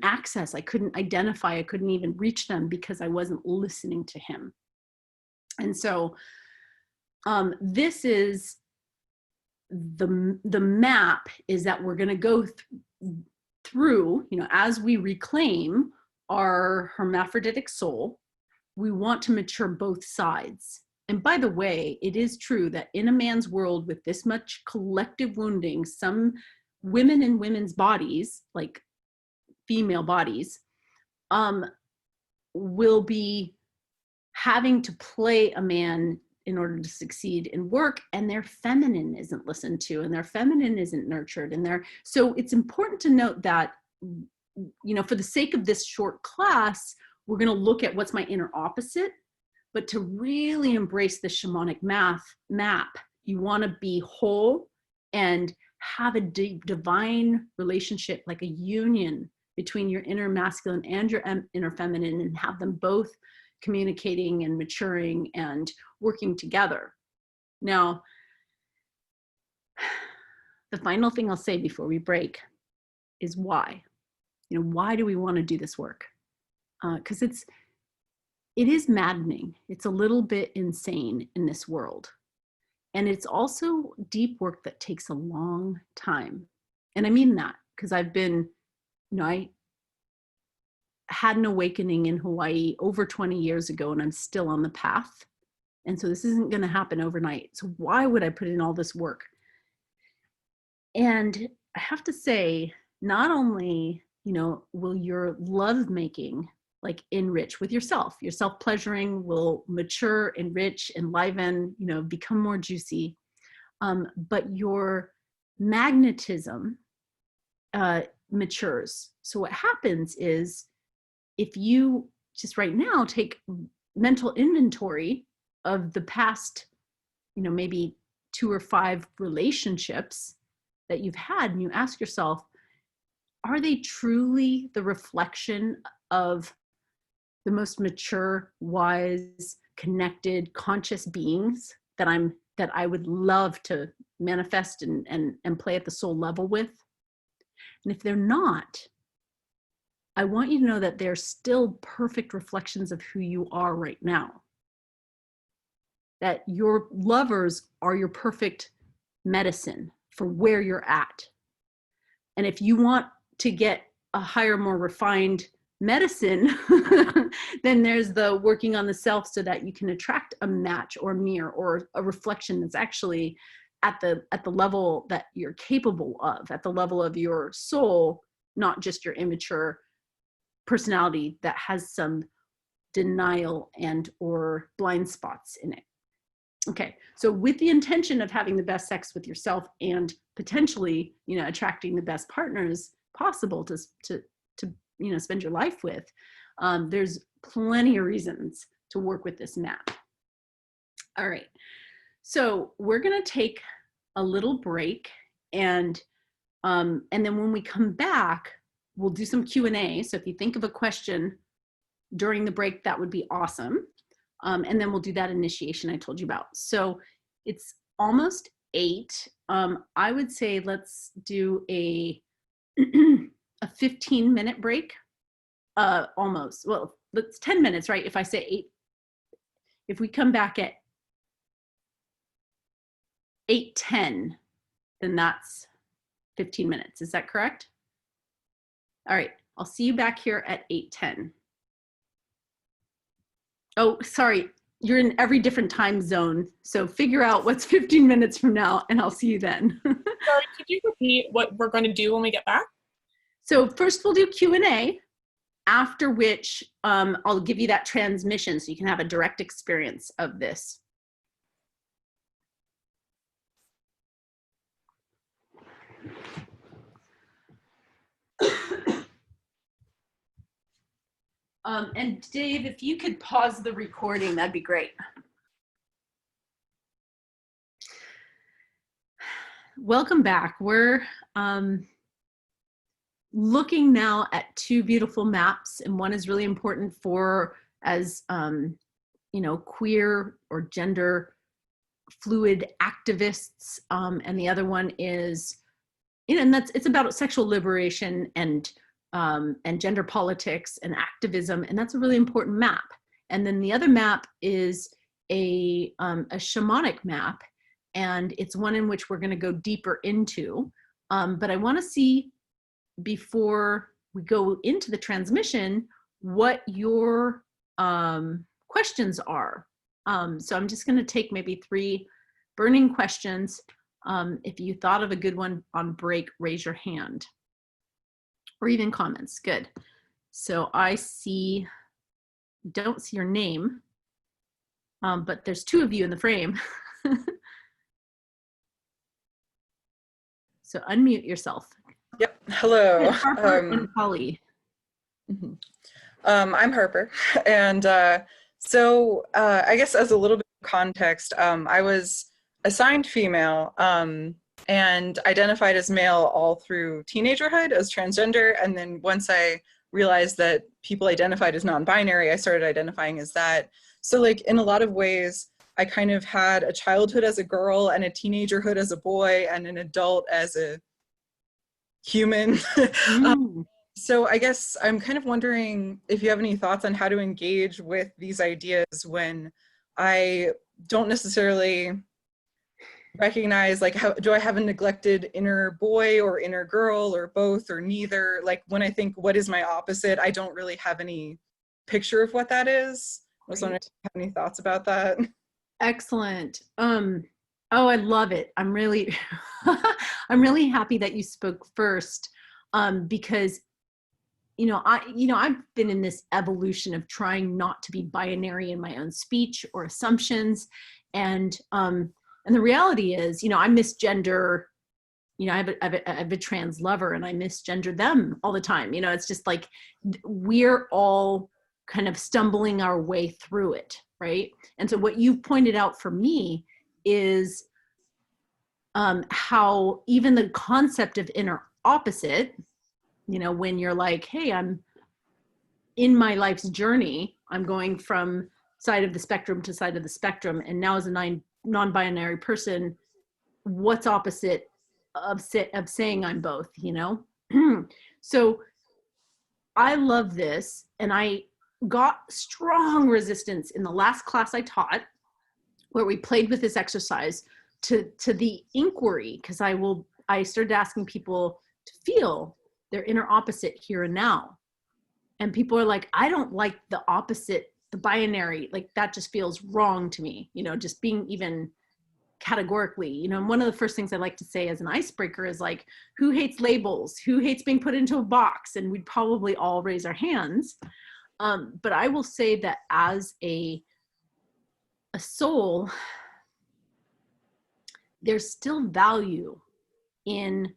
[SPEAKER 1] access, I couldn't identify, I couldn't even reach them because I wasn't listening to him. And so this is the map, is that we're going to go through, you know, as we reclaim our hermaphroditic soul, we want to mature both sides. And by the way, it is true that in a man's world with this much collective wounding, some women in women's bodies, like female bodies, will be having to play a man in order to succeed in work, and their feminine isn't listened to, and their feminine isn't nurtured, and so it's important to note that, you know, for the sake of this short class, we're going to look at what's my inner opposite, but to really embrace the shamanic map, you want to be whole and have a deep divine relationship, like a union between your inner masculine and your inner feminine, and have them both communicating and maturing and working together. Now, the final thing I'll say before we break is why. You know, why do we want to do this work? Because it is maddening. It's a little bit insane in this world. And it's also deep work that takes a long time. And I mean that because I've been, you know, I had an awakening in Hawaii over 20 years ago, and I'm still on the path. And so this isn't going to happen overnight. So why would I put in all this work? And I have to say, not only, you know, will your lovemaking like enrich with yourself, your self-pleasuring will mature, enrich, enliven, you know, become more juicy, but your magnetism matures. So what happens is, if you just right now take mental inventory of the past, you know, maybe 2 or 5 relationships that you've had, and you ask yourself, are they truly the reflection of the most mature, wise, connected, conscious beings that I would love to manifest and play at the soul level with? And if they're not, I want you to know that they're still perfect reflections of who you are right now. That your lovers are your perfect medicine for where you're at. And if you want to get a higher, more refined medicine, then there's the working on the self so that you can attract a match or a mirror or a reflection that's actually at the level that you're capable of, at the level of your soul, not just your immature personality that has some denial and or blind spots in it. Okay, so with the intention of having the best sex with yourself and potentially, you know, attracting the best partners possible to you know, spend your life with, there's plenty of reasons to work with this map. All right, so we're going to take a little break, and And then when we come back, we'll do some Q&A. So if you think of a question during the break, that would be awesome. And then we'll do that initiation I told you about. So it's almost 8. I would say let's do a 15-minute break. Almost. Well, it's 10 minutes, right? If I say 8, if we come back at 8:10, then that's 15 minutes. Is that correct? All right. I'll see you back here at 8:10. Oh, sorry. You're in every different time zone. So figure out what's 15 minutes from now, and I'll see you then.
[SPEAKER 4] Sorry, could you repeat what we're going to do when we get back?
[SPEAKER 1] So first we'll do Q&A, after which I'll give you that transmission so you can have a direct experience of this. And Dave, if you could pause the recording, that'd be great. Welcome back. We're looking now at 2 beautiful maps, and one is really important for as you know, queer or gender fluid activists, and the other one is, you know, and it's about sexual liberation and gender politics and activism, and that's a really important map. And then the other map is a shamanic map, and it's one in which we're going to go deeper into. But I want to see, before we go into the transmission, what your questions are. So I'm just going to take maybe 3 burning questions. If you thought of a good one on break, raise your hand. Or even comments. Good. So I don't see your name, but there's 2 of you in the frame. So unmute yourself.
[SPEAKER 5] Yep. Hello.
[SPEAKER 1] Harper and Polly.
[SPEAKER 5] I'm Harper, and so I guess as a little bit of context, I was assigned female and identified as male all through teenagerhood as transgender, and then once I realized that people identified as non-binary, I started identifying as that. So like in a lot of ways, I kind of had a childhood as a girl and a teenagerhood as a boy and an adult as a human. So I guess I'm kind of wondering if you have any thoughts on how to engage with these ideas when I don't necessarily recognize, like, how do I have a neglected inner boy or inner girl or both or neither? Like when I think, what is my opposite? I don't really have any picture of what that is. I was wondering if you have any thoughts about that.
[SPEAKER 1] Excellent. Oh, I love it. I'm really, I'm really happy that you spoke first, because, I've been in this evolution of trying not to be binary in my own speech or assumptions. And the reality is, I misgender, I have a trans lover and I misgender them all the time. It's just like, we're all kind of stumbling our way through it. Right. And so what you pointed out for me is how even the concept of inner opposite, when you're like, hey, I'm in my life's journey, I'm going from side of the spectrum to side of the spectrum. And now as a non-binary person, what's opposite of saying I'm both, So I love this. And I got strong resistance in the last class I taught, where we played with this exercise to the inquiry, because I started asking people to feel their inner opposite here and now. And people are like, I don't like the opposite, the binary, like that just feels wrong to me, just being even categorically, and one of the first things I like to say as an icebreaker is like, who hates labels? Who hates being put into a box? And we'd probably all raise our hands. But I will say that as a soul, there's still value in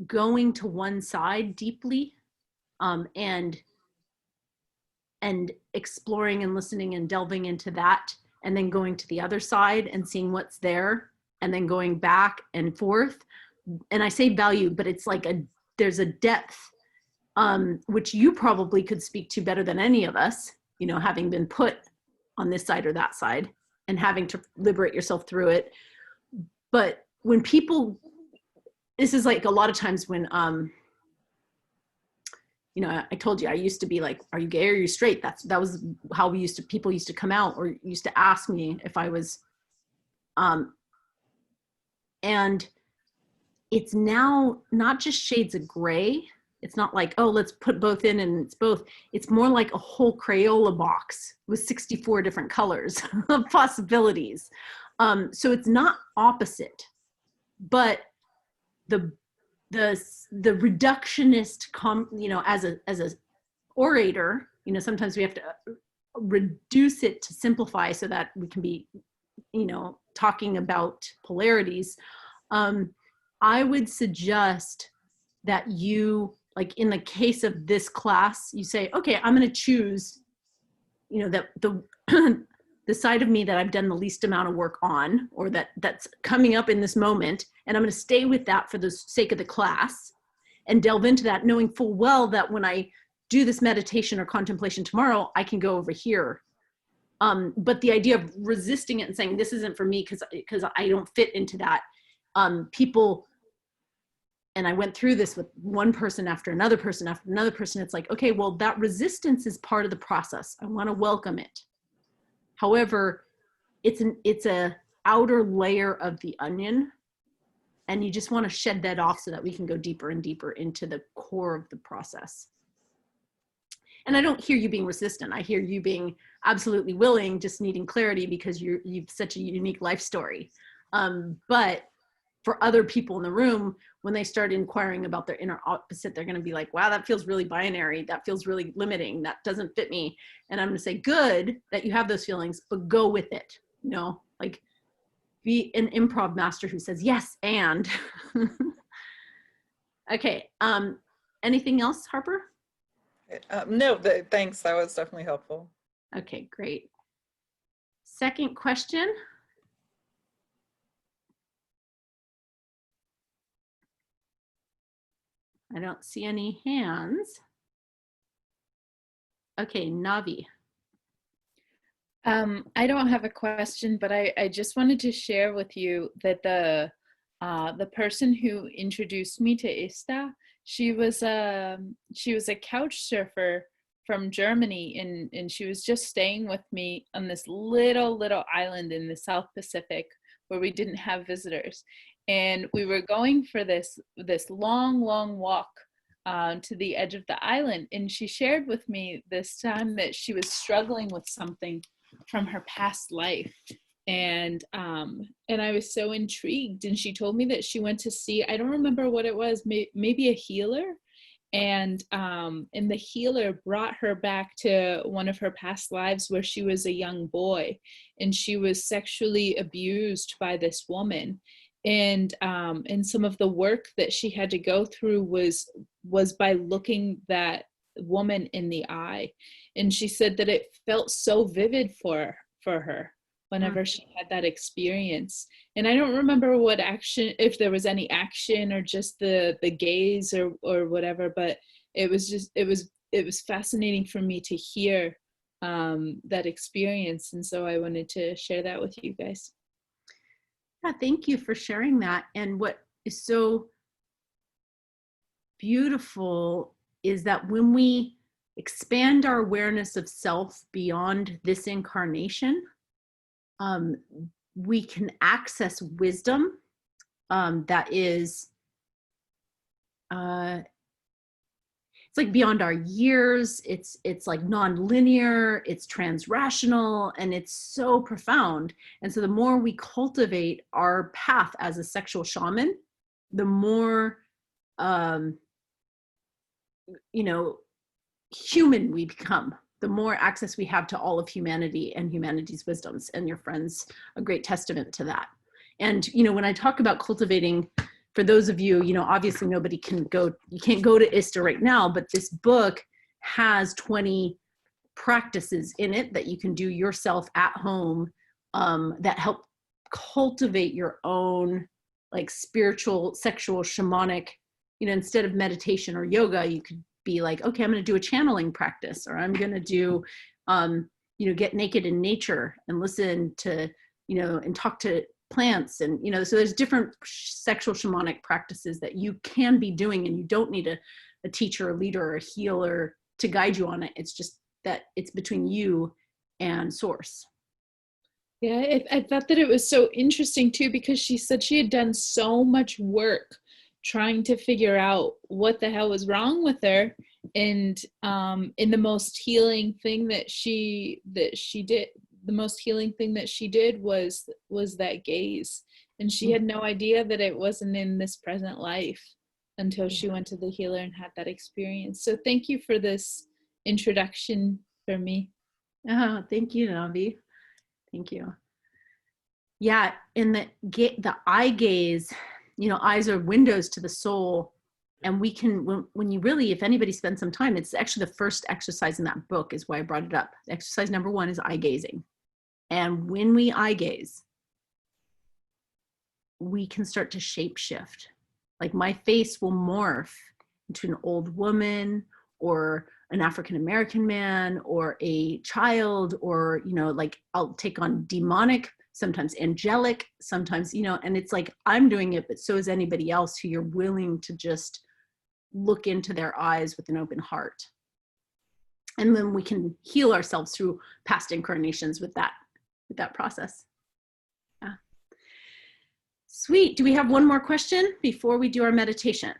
[SPEAKER 1] going to one side deeply, and exploring and listening and delving into that, and then going to the other side and seeing what's there, and then going back and forth, and I say value, but it's like there's a depth, which you probably could speak to better than any of us, you know, having been put on this side or that side and having to liberate yourself through it. But when people, this is like a lot of times when, you know, I told you, I used to be like, are you gay or are you straight? That was how people used to come out or used to ask me if I was, and it's now not just shades of gray. It's not like, oh, let's put both in and it's both. It's more like a whole Crayola box with 64 different colors of possibilities. So it's not opposite, but the reductionist, you know, as a orator, you know, sometimes we have to reduce it to simplify so that we can be, you know, talking about polarities. I would suggest that you, like in the case of this class, you say, okay, I'm going to choose, you know, that the side of me that I've done the least amount of work on, or that's coming up in this moment. And I'm going to stay with that for the sake of the class and delve into that, knowing full well that when I do this meditation or contemplation tomorrow, I can go over here. But the idea of resisting it and saying, this isn't for me because I don't fit into that. People, and I went through this with one person after another person after another person. It's like, okay, well, that resistance is part of the process. I want to welcome it. However, it's a outer layer of the onion, and you just want to shed that off so that we can go deeper and deeper into the core of the process. And I don't hear you being resistant. I hear you being absolutely willing, just needing clarity because you've such a unique life story. But for other people in the room, when they start inquiring about their inner opposite, they're going to be like, wow, that feels really binary. That feels really limiting. That doesn't fit me. And I'm going to say, good that you have those feelings, but go with it. You know, like be an improv master who says, yes, and. Okay. Anything else, Harper?
[SPEAKER 5] No, thanks. That was definitely helpful.
[SPEAKER 1] Okay, great. Second question. I don't see any hands. Okay, Navi.
[SPEAKER 6] I don't have a question, but I just wanted to share with you that the person who introduced me to ISTA, she was a couch surfer from Germany, and she was just staying with me on this little island in the South Pacific where we didn't have visitors. And we were going for this long walk to the edge of the island. And she shared with me this time that she was struggling with something from her past life. And I was so intrigued. And she told me that she went to see, I don't remember what it was, maybe a healer. And the healer brought her back to one of her past lives where she was a young boy and she was sexually abused by this woman. And some of the work that she had to go through was by looking that woman in the eye. And she said that it felt so vivid for her whenever she had that experience. And I don't remember what action, if there was any action or just the gaze or whatever, but it was fascinating for me to hear that experience. And so I wanted to share that with you guys.
[SPEAKER 1] Yeah, thank you for sharing that. And what is so beautiful is that when we expand our awareness of self beyond this incarnation, we can access wisdom that is, it's like beyond our years. It's like non-linear, it's transrational, and it's so profound. And so the more we cultivate our path as a sexual shaman, the more, human we become, the more access we have to all of humanity and humanity's wisdoms. And your friend's a great testament to that. And, when I talk about cultivating, for those of you, obviously nobody can go, you can't go to ISTA right now, but this book has 20 practices in it that you can do yourself at home that help cultivate your own like spiritual, sexual, shamanic, you know, instead of meditation or yoga, you could be like, okay, I'm going to do a channeling practice, or I'm going to do, you know, get naked in nature and listen to, you know, and talk to plants. And, you know, so there's different sexual shamanic practices that you can be doing, and you don't need a teacher, a leader, or a healer to guide you on it. It's just that it's between you and source.
[SPEAKER 6] Yeah, I thought that it was so interesting too, because she said she had done so much work trying to figure out what the hell was wrong with her. And in the most healing thing that she did, the most healing thing that she did was that gaze. And she had no idea that it wasn't in this present life until she went to the healer and had that experience. So thank you for this introduction for me.
[SPEAKER 1] Oh, thank you, Navi. Thank you. Yeah, in the eye gaze, you know, eyes are windows to the soul. And we can, when you really, if anybody spends some time, it's actually the first exercise in that book is why I brought it up. Exercise number 1 is eye gazing. And when we eye gaze, we can start to shape shift. Like my face will morph into an old woman or an African-American man or a child, or, you know, like I'll take on demonic, sometimes angelic, sometimes, you know, and it's like, I'm doing it, but so is anybody else who you're willing to just look into their eyes with an open heart. And then we can heal ourselves through past incarnations with that process. Yeah. Sweet. Do we have one more question before we do our meditation?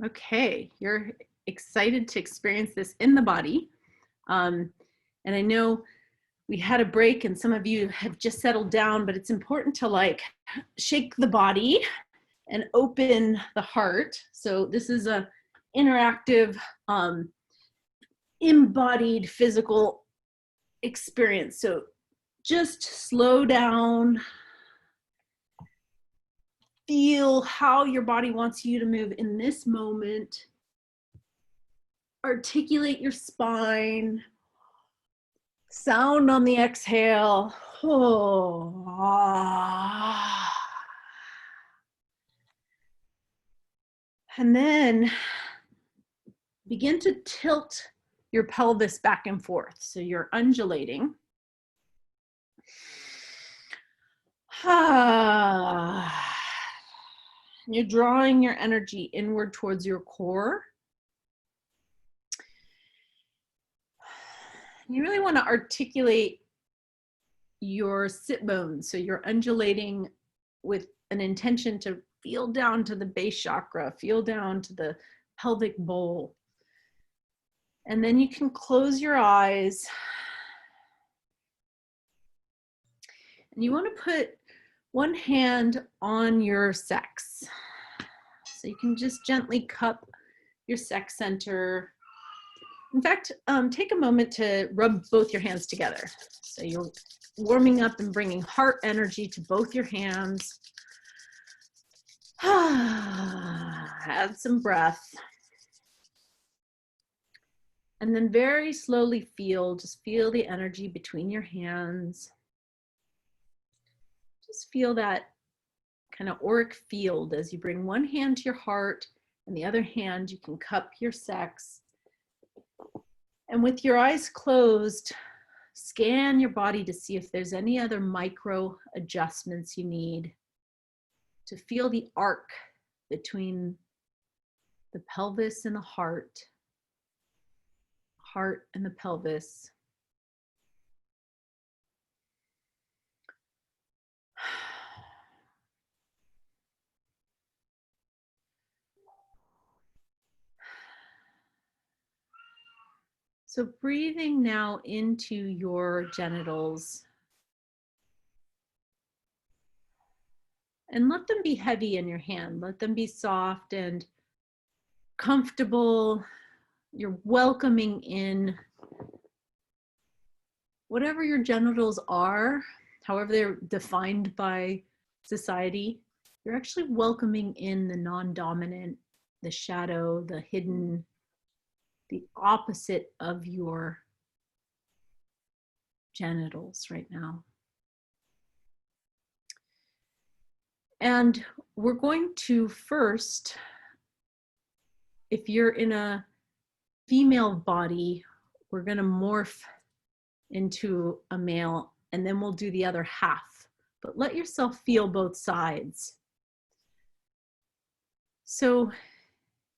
[SPEAKER 1] Okay, you're excited to experience this in the body. And I know we had a break and some of you have just settled down, but it's important to like shake the body and open the heart. So this is a interactive, embodied physical experience. So just slow down, feel how your body wants you to move in this moment. Articulate your spine. Sound on the exhale. Oh. And then begin to tilt your pelvis back and forth. So you're undulating. You're drawing your energy inward towards your core. You really want to articulate your sit bones. So you're undulating with an intention to feel down to the base chakra, feel down to the pelvic bowl. And then you can close your eyes. And you want to put one hand on your sex. So you can just gently cup your sex center. In fact, take a moment to rub both your hands together. So you're warming up and bringing heart energy to both your hands. Add some breath. And then very slowly just feel the energy between your hands. Just feel that kind of auric field as you bring one hand to your heart and the other hand you can cup your sex. And with your eyes closed, scan your body to see if there's any other micro adjustments you need to feel the arc between the pelvis and the heart and the pelvis. So breathing now into your genitals and let them be heavy in your hand. Let them be soft and comfortable. You're welcoming in whatever your genitals are, however they're defined by society. You're actually welcoming in the non-dominant, the shadow, the hidden, the opposite of your genitals right now. And we're going to first, if you're in a female body, we're going to morph into a male, and then we'll do the other half. But let yourself feel both sides. So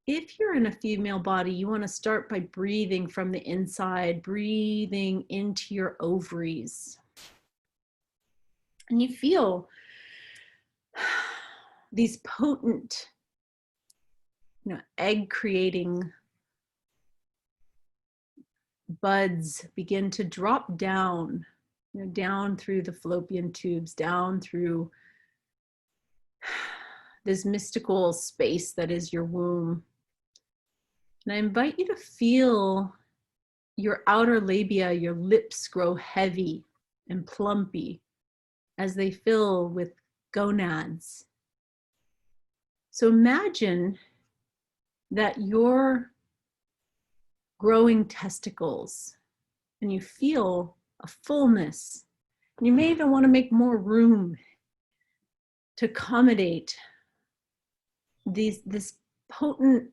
[SPEAKER 1] if you're in a female body, you want to start by breathing from the inside, breathing into your ovaries. And you feel these potent, egg creating buds begin to drop down, down through the fallopian tubes, down through this mystical space that is your womb. And I invite you to feel your outer labia, your lips grow heavy and plumpy as they fill with gonads. So imagine that you're growing testicles and you feel a fullness. And you may even want to make more room to accommodate this potent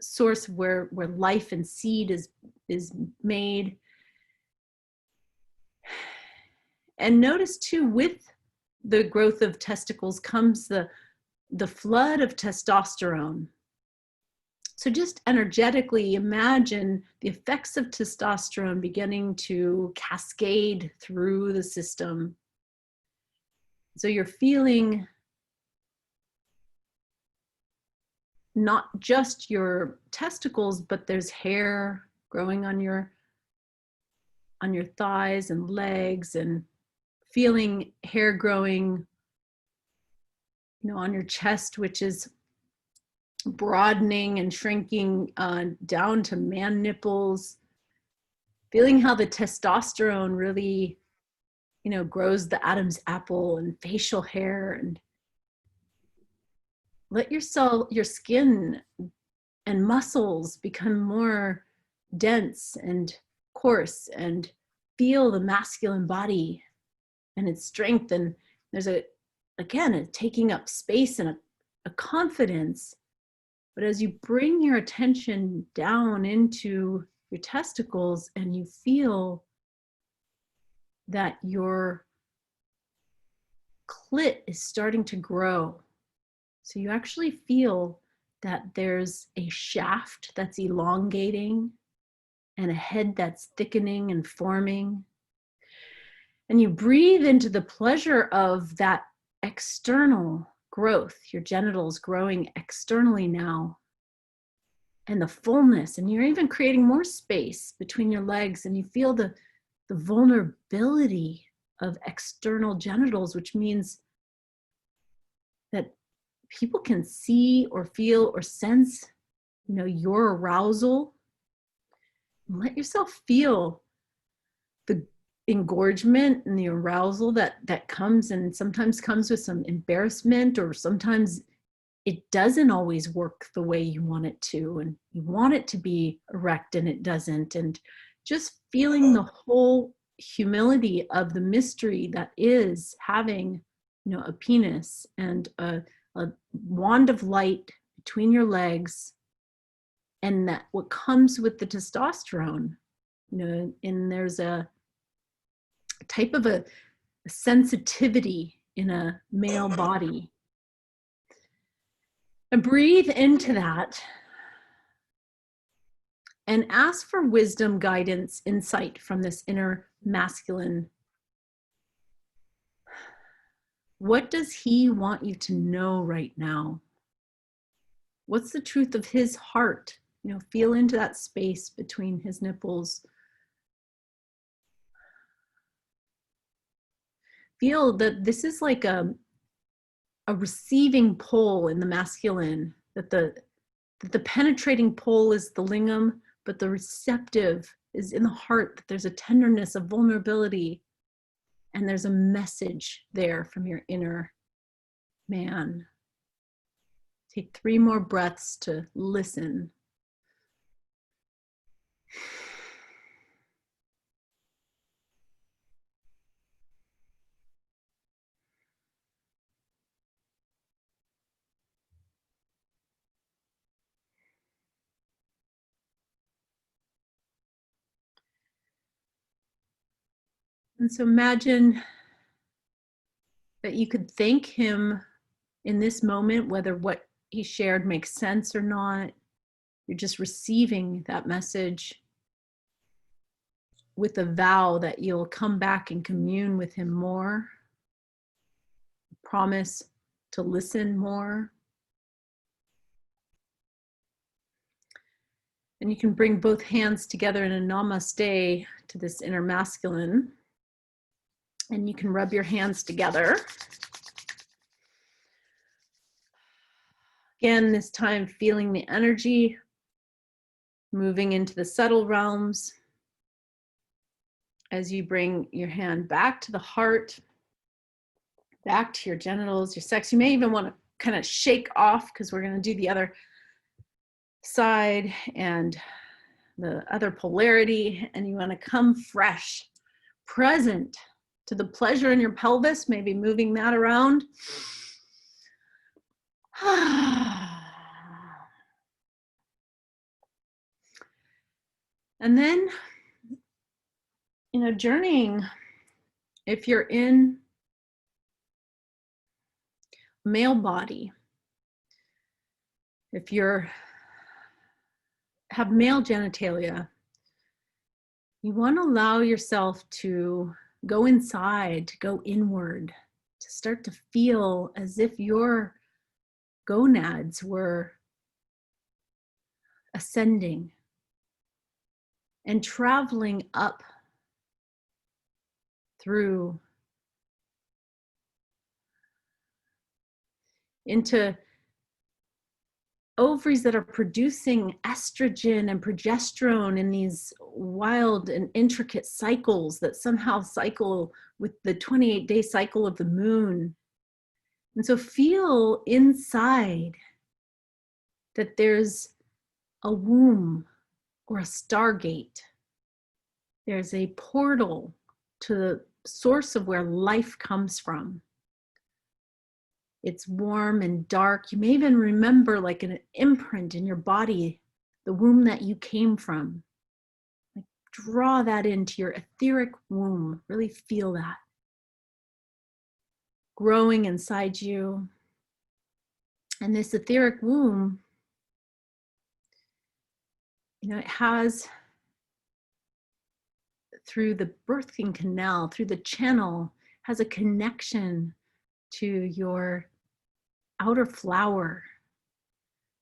[SPEAKER 1] source where life and seed is made. And notice too, with the growth of testicles comes the flood of testosterone. So just energetically imagine the effects of testosterone beginning to cascade through the system. So you're feeling not just your testicles, but there's hair growing on your thighs and legs, and feeling hair growing, on your chest, which is broadening and shrinking down to man nipples. Feeling how the testosterone really, grows the Adam's apple and facial hair, and let your skin and muscles become more dense and coarse, and feel the masculine body and its strength. And there's a taking up space and a confidence. But as you bring your attention down into your testicles and you feel that your clit is starting to grow, so you actually feel that there's a shaft that's elongating and a head that's thickening and forming. And you breathe into the pleasure of that external growth, your genitals growing externally now, and the fullness. And you're even creating more space between your legs, and you feel the vulnerability of external genitals, which means that people can see or feel or sense, your arousal. Let yourself feel the engorgement and the arousal that comes, and sometimes comes with some embarrassment, or sometimes it doesn't always work the way you want it to, and you want it to be erect and it doesn't. And just feeling the whole humility of the mystery that is having, a penis and a wand of light between your legs, and that what comes with the testosterone, and there's a type of a sensitivity in a male body. And breathe into that and ask for wisdom, guidance, insight from this inner masculine. What does he want you to know right now? What's the truth of his heart? Feel into that space between his nipples. Feel that this is like a receiving pole in the masculine, that the penetrating pole is the lingam, but the receptive is in the heart, that there's a tenderness, of vulnerability, and there's a message there from your inner man. Take 3 more breaths to listen. And so imagine that you could thank him in this moment, whether what he shared makes sense or not. You're just receiving that message with a vow that you'll come back and commune with him more. Promise to listen more. And you can bring both hands together in a namaste to this inner masculine. And you can rub your hands together. Again, this time feeling the energy moving into the subtle realms as you bring your hand back to the heart, back to your genitals, your sex. You may even want to kind of shake off, because we're going to do the other side and the other polarity, and you want to come fresh, present to the pleasure in your pelvis, maybe moving that around. And then, journeying, if you're in male body, if you're have male genitalia, you want to allow yourself to go inside, to go inward, to start to feel as if your gonads were ascending and traveling up through into ovaries that are producing estrogen and progesterone in these wild and intricate cycles that somehow cycle with the 28-day cycle of the moon. And so feel inside that there's a womb or a stargate. There's a portal to the source of where life comes from. It's warm and dark. You may even remember, like an imprint in your body, the womb that you came from. Like, draw that into your etheric womb. Really feel that growing inside you. And this etheric womb, it has, through the birthing canal, through the channel, has a connection to your outer flower.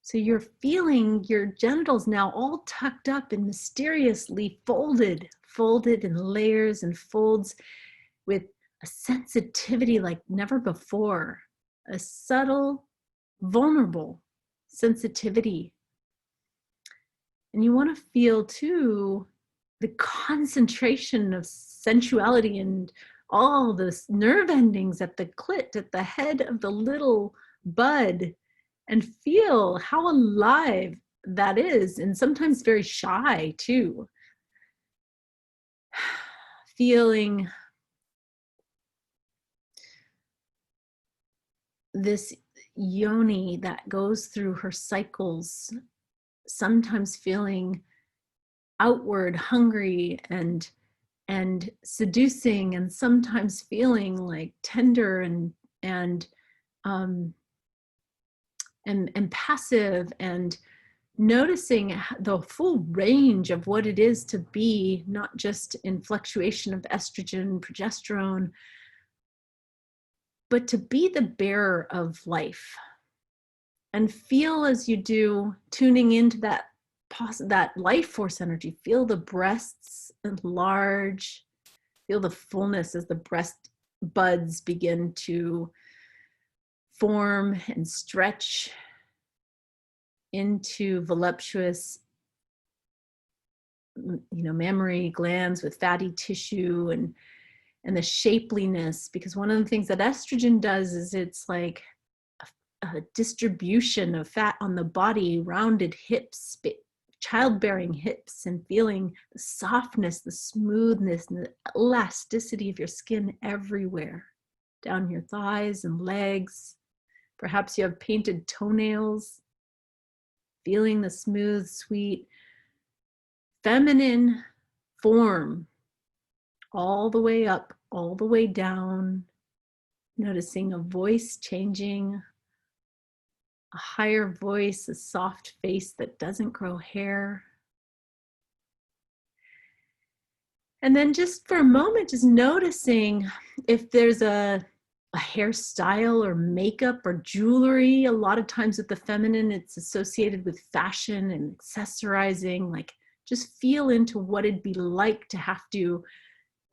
[SPEAKER 1] So you're feeling your genitals now all tucked up and mysteriously folded in layers and folds with a sensitivity like never before, a subtle, vulnerable sensitivity. And you want to feel too the concentration of sensuality and all the nerve endings at the clit, at the head of the little bud, and feel how alive that is, and sometimes very shy too. Feeling this yoni that goes through her cycles, sometimes feeling outward, hungry and seducing, and sometimes feeling like tender and passive, and noticing the full range of what it is to be not just in fluctuation of estrogen, progesterone, but to be the bearer of life. And feel as you do, tuning into that life force energy. Feel the breasts enlarge. Feel the fullness as the breast buds begin to form and stretch into voluptuous, mammary glands with fatty tissue and the shapeliness. Because one of the things that estrogen does is it's like a distribution of fat on the body, rounded hips, childbearing hips and feeling the softness, the smoothness, and the elasticity of your skin everywhere, down your thighs and legs. Perhaps you have painted toenails, feeling the smooth, sweet, feminine form all the way up, all the way down, noticing a voice changing, a higher voice, a soft face that doesn't grow hair. And then just for a moment, just noticing if there's a hairstyle or makeup or jewelry. A lot of times with the feminine, it's associated with fashion and accessorizing. Like, just feel into what it'd be like to have to,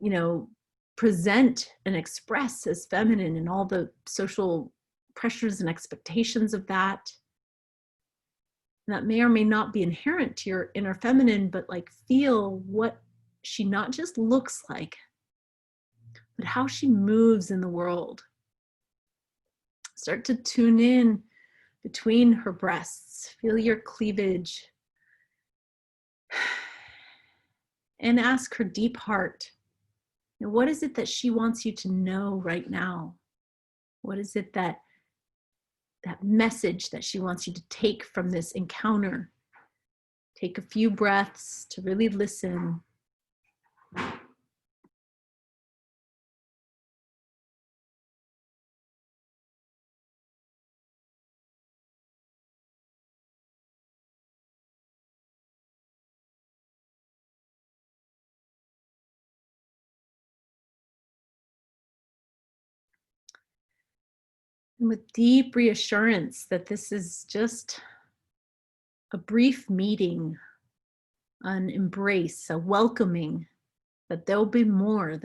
[SPEAKER 1] you know, present and express as feminine and all the social pressures and expectations of that. And that may or may not be inherent to your inner feminine, but like, feel what she not just looks like, but how she moves in the world. Start to tune in between her breasts. Feel your cleavage. And ask her deep heart, you know, what is it that she wants you to know right now? What is it that message that she wants you to take from this encounter? Take a few breaths to really listen. And with deep reassurance that this is just a brief meeting, an embrace, a welcoming, that there'll be more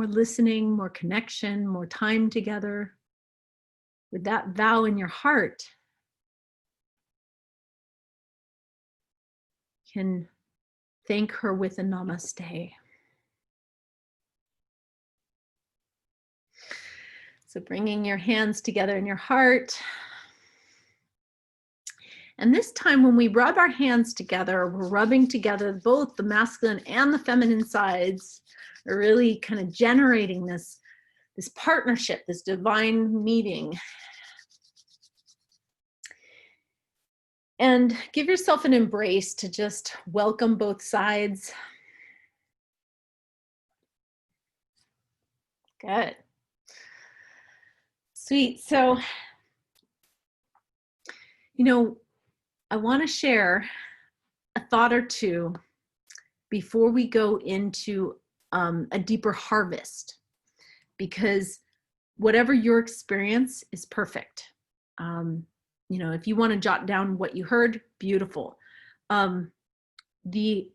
[SPEAKER 1] listening, more connection, more time together. With that vow in your heart, you can thank her with a namaste. So bringing your hands together in your heart. And this time when we rub our hands together, we're rubbing together both the masculine and the feminine sides. We're really kind of generating this partnership, this divine meeting. And give yourself an embrace to just welcome both sides. Good. Sweet. So, you know, I want to share a thought or two before we go into a deeper harvest, because whatever your experience is perfect. You know, if you want to jot down what you heard, beautiful. The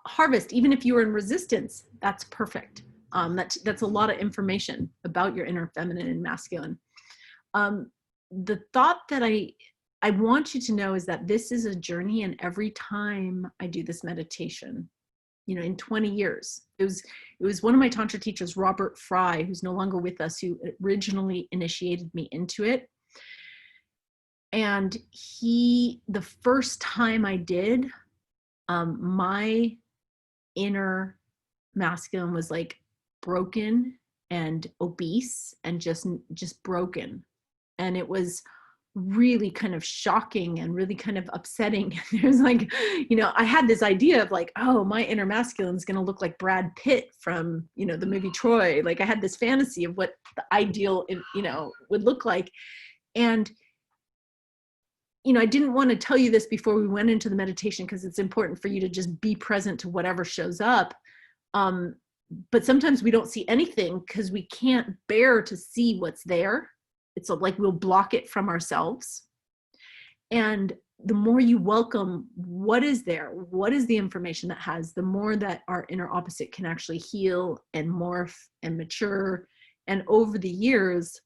[SPEAKER 1] harvest, even if you were in resistance, that's perfect. That's a lot of information about your inner feminine and masculine. The thought that I want you to know is that this is a journey, and every time I do this meditation, you know, in 20 years, it was one of my Tantra teachers, Robert Fry, who's no longer with us, who originally initiated me into it. And the first time I did, my inner masculine was like broken and obese and just broken. And it was really kind of shocking and really kind of upsetting. There's like, you know, I had this idea of like, oh, my inner masculine is going to look like Brad Pitt from, you know, the movie Troy. Like, I had this fantasy of what the ideal, you know, would look like. And, you know, I didn't want to tell you this before we went into the meditation, because it's important for you to just be present to whatever shows up. But sometimes we don't see anything because we can't bear to see what's there. It's like we'll block it from ourselves. And the more you welcome what is there, what is the information that has, the more that our inner opposite can actually heal and morph and mature. And over the years,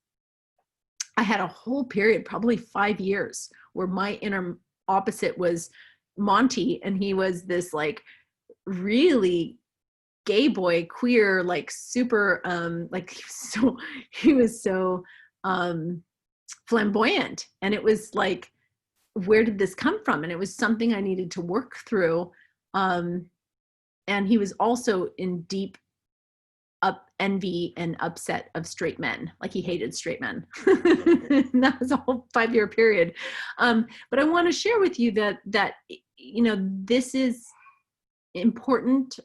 [SPEAKER 1] I had a whole period, probably 5 years, where my inner opposite was Monty, and he was this like really gay boy, queer, like super, like he was so flamboyant. And it was like where did this come from? And it was something I needed to work through. And he was also in deep envy and upset of straight men. Like he hated straight men. And that was a whole 5-year period. But I want to share with you that you know, this is important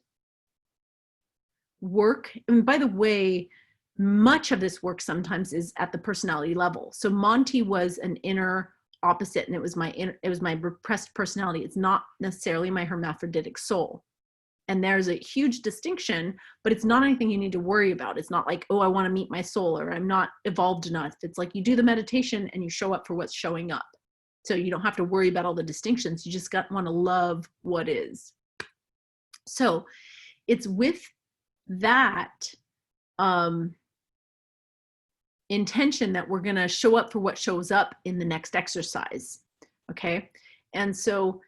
[SPEAKER 1] work. And by the way, much of this work sometimes is at the personality level. So Monty was an inner opposite, and it was my repressed personality. It's not necessarily my hermaphroditic soul. And there's a huge distinction, but it's not anything you need to worry about. It's not like, oh, I want to meet my soul, or I'm not evolved enough. It's like you do the meditation and you show up for what's showing up. So you don't have to worry about all the distinctions. You just want to love what is. So it's with that intention that we're going to show up for what shows up in the next exercise. Okay. And so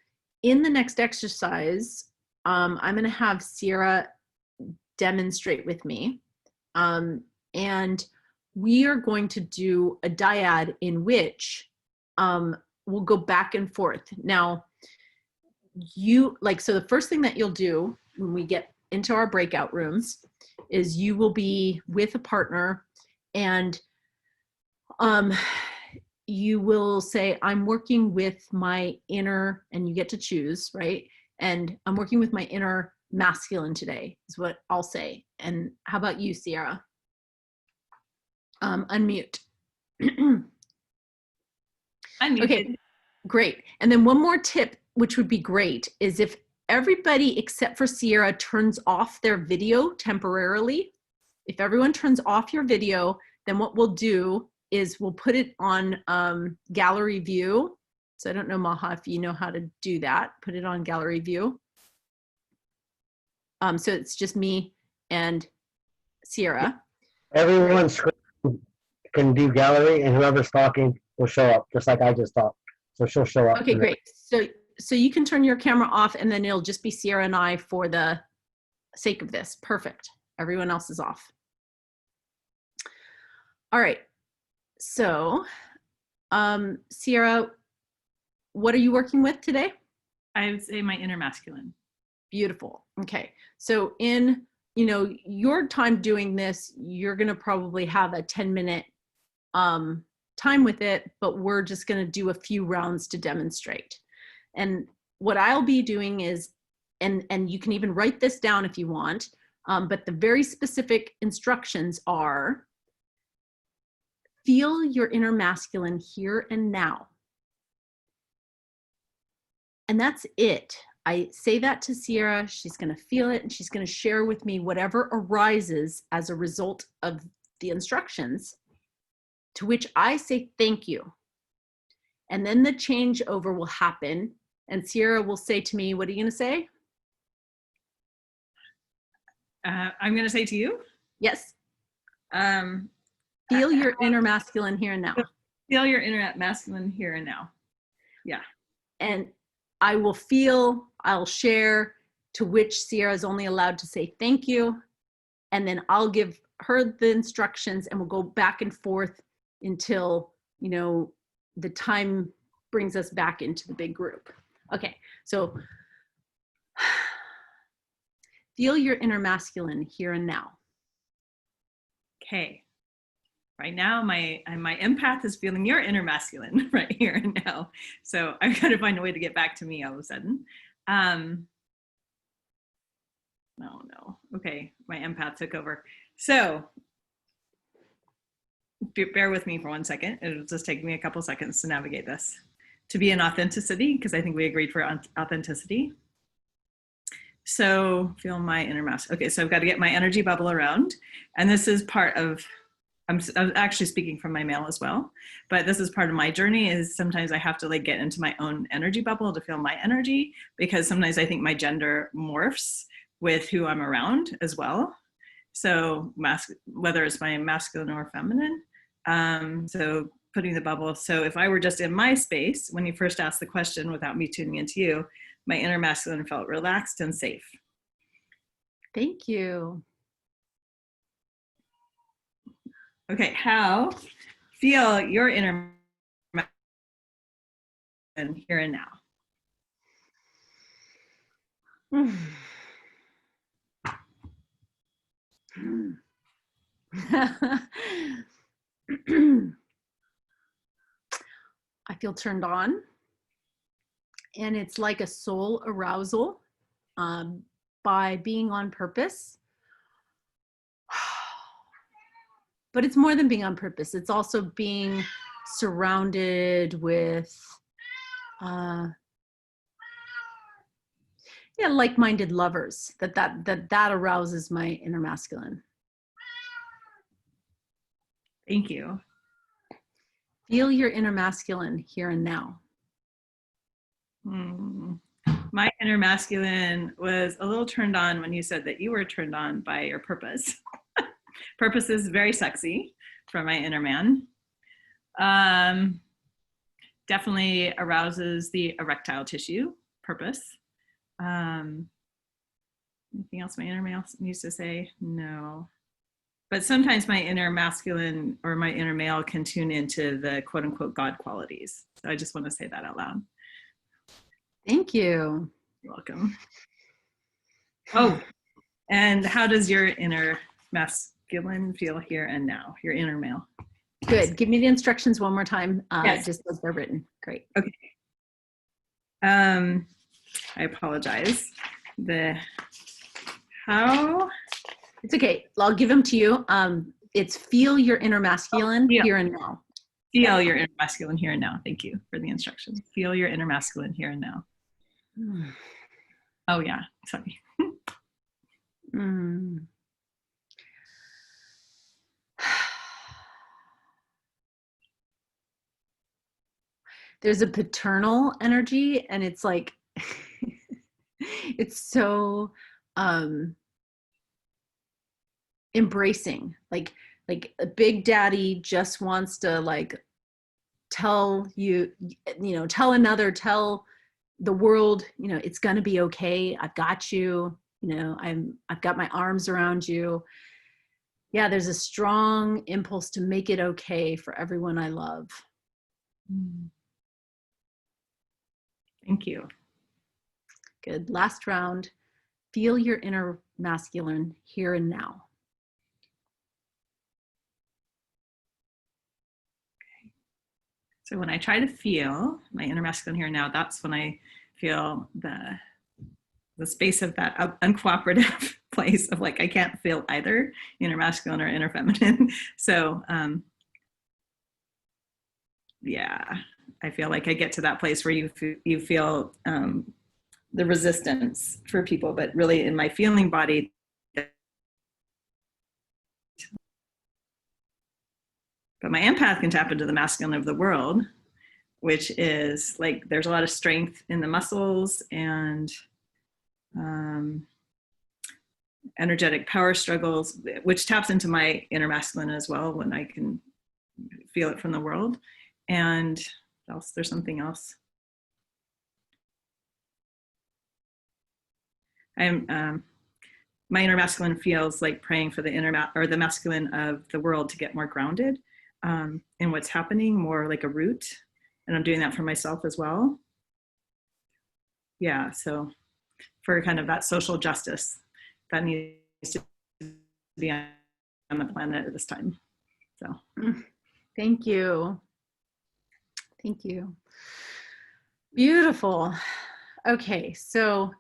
[SPEAKER 1] in the next exercise, I'm going to have Sierra demonstrate with me. And we are going to do a dyad in which we'll go back and forth. Now, so the first thing that you'll do when we get into our breakout rooms is you will be with a partner, and you will say, I'm working with my inner, and you get to choose, right? And I'm working with my inner masculine today, is what I'll say. And how about you, Sierra? Unmute.
[SPEAKER 4] Unmute.
[SPEAKER 1] Okay, great. And then one more tip, which would be great, is if everybody except for Sierra turns off their video temporarily, if everyone turns off your video, then what we'll do is we'll put it on gallery view. So I don't know, Maha, if you know how to do that. Put it on gallery view. So it's just me and Sierra.
[SPEAKER 7] Everyone can do gallery, and whoever's talking will show up, just like I just talked. So she'll show up.
[SPEAKER 1] Okay, great. So you can turn your camera off, and then it'll just be Sierra and I for the sake of this. Perfect. Everyone else is off. All right. So, Sierra, what are you working with today?
[SPEAKER 8] I would say my inner masculine.
[SPEAKER 1] Beautiful. Okay. So in, your time doing this, you're going to probably have a 10-minute time with it, but we're just going to do a few rounds to demonstrate. And what I'll be doing is, and you can even write this down if you want, but the very specific instructions are, feel your inner masculine here and now. And that's it. I say that to Sierra, she's going to feel it, and she's going to share with me whatever arises as a result of the instructions, to which I say thank you. And then the changeover will happen, and Sierra will say to me, what are you going to say?
[SPEAKER 8] I'm going to say to you?
[SPEAKER 1] Yes. Feel your inner masculine here and now.
[SPEAKER 8] Feel your inner masculine here and now. Yeah.
[SPEAKER 1] And I will feel, I'll share, to which Sierra is only allowed to say thank you. And then I'll give her the instructions, and we'll go back and forth until, the time brings us back into the big group. Okay, so feel your inner masculine here and now.
[SPEAKER 8] Okay. Right now, my empath is feeling your inner masculine right here and now. So I've got to find a way to get back to me all of a sudden. No. Okay, my empath took over. So bear with me for 1 second. It'll just take me a couple seconds to navigate this. To be in authenticity, because I think we agreed for authenticity. So feel my inner masculine. Okay, so I've got to get my energy bubble around. And this is part of, I'm actually speaking from my male as well, but this is part of my journey, is sometimes I have to get into my own energy bubble to feel my energy, because sometimes I think my gender morphs with who I'm around as well. So whether it's my masculine or feminine. So putting the bubble. So if I were just in my space, when you first asked the question without me tuning into you, my inner masculine felt relaxed and safe.
[SPEAKER 1] Thank you.
[SPEAKER 8] Okay, how feel your inner here and now.
[SPEAKER 1] I feel turned on, and it's like a soul arousal by being on purpose. But it's more than being on purpose. It's also being surrounded with like-minded lovers. That arouses my inner masculine.
[SPEAKER 8] Thank you.
[SPEAKER 1] Feel your inner masculine here and now.
[SPEAKER 8] My inner masculine was a little turned on when you said that you were turned on by your purpose. Purpose is very sexy for my inner man. Definitely arouses the erectile tissue, purpose. Anything else my inner male used to say? No. But sometimes my inner masculine or my inner male can tune into the quote unquote God qualities. So I just want to say that out loud.
[SPEAKER 1] Thank you.
[SPEAKER 8] You're welcome. Oh, and how does your inner masculine feel here and now? Your inner male.
[SPEAKER 1] Good. Give me the instructions one more time,
[SPEAKER 8] yes.
[SPEAKER 1] Just as they're written. Great.
[SPEAKER 8] Okay. I apologize.
[SPEAKER 1] It's okay. I'll give them to you. It's feel your inner masculine here and now.
[SPEAKER 8] Feel your inner masculine here and now. Thank you for the instructions. Feel your inner masculine here and now. Oh yeah, sorry.
[SPEAKER 1] There's a paternal energy, and it's like, it's so embracing. Like a big daddy just wants to like tell the world, it's gonna be okay. I've got you. I've got my arms around you. Yeah, there's a strong impulse to make it okay for everyone I love.
[SPEAKER 8] Thank you.
[SPEAKER 1] Good. Last round. Feel your inner masculine here and now.
[SPEAKER 8] Okay. So when I try to feel my inner masculine here and now, that's when I feel the space of that uncooperative place of like, I can't feel either inner masculine or inner feminine. So yeah, I feel like I get to that place where you feel the resistance for people, but really in my feeling body, but my empath can tap into the masculine of the world, which is like, there's a lot of strength in the muscles and energetic power struggles, which taps into my inner masculine as well when I can feel it from the world. And else, there's something else. My inner masculine feels like praying for the the masculine of the world to get more grounded in what's happening, more like a root. And I'm doing that for myself as well. Yeah, so for kind of that social justice that needs to be on the planet at this time. So
[SPEAKER 1] thank you. Thank you. Beautiful. Okay, so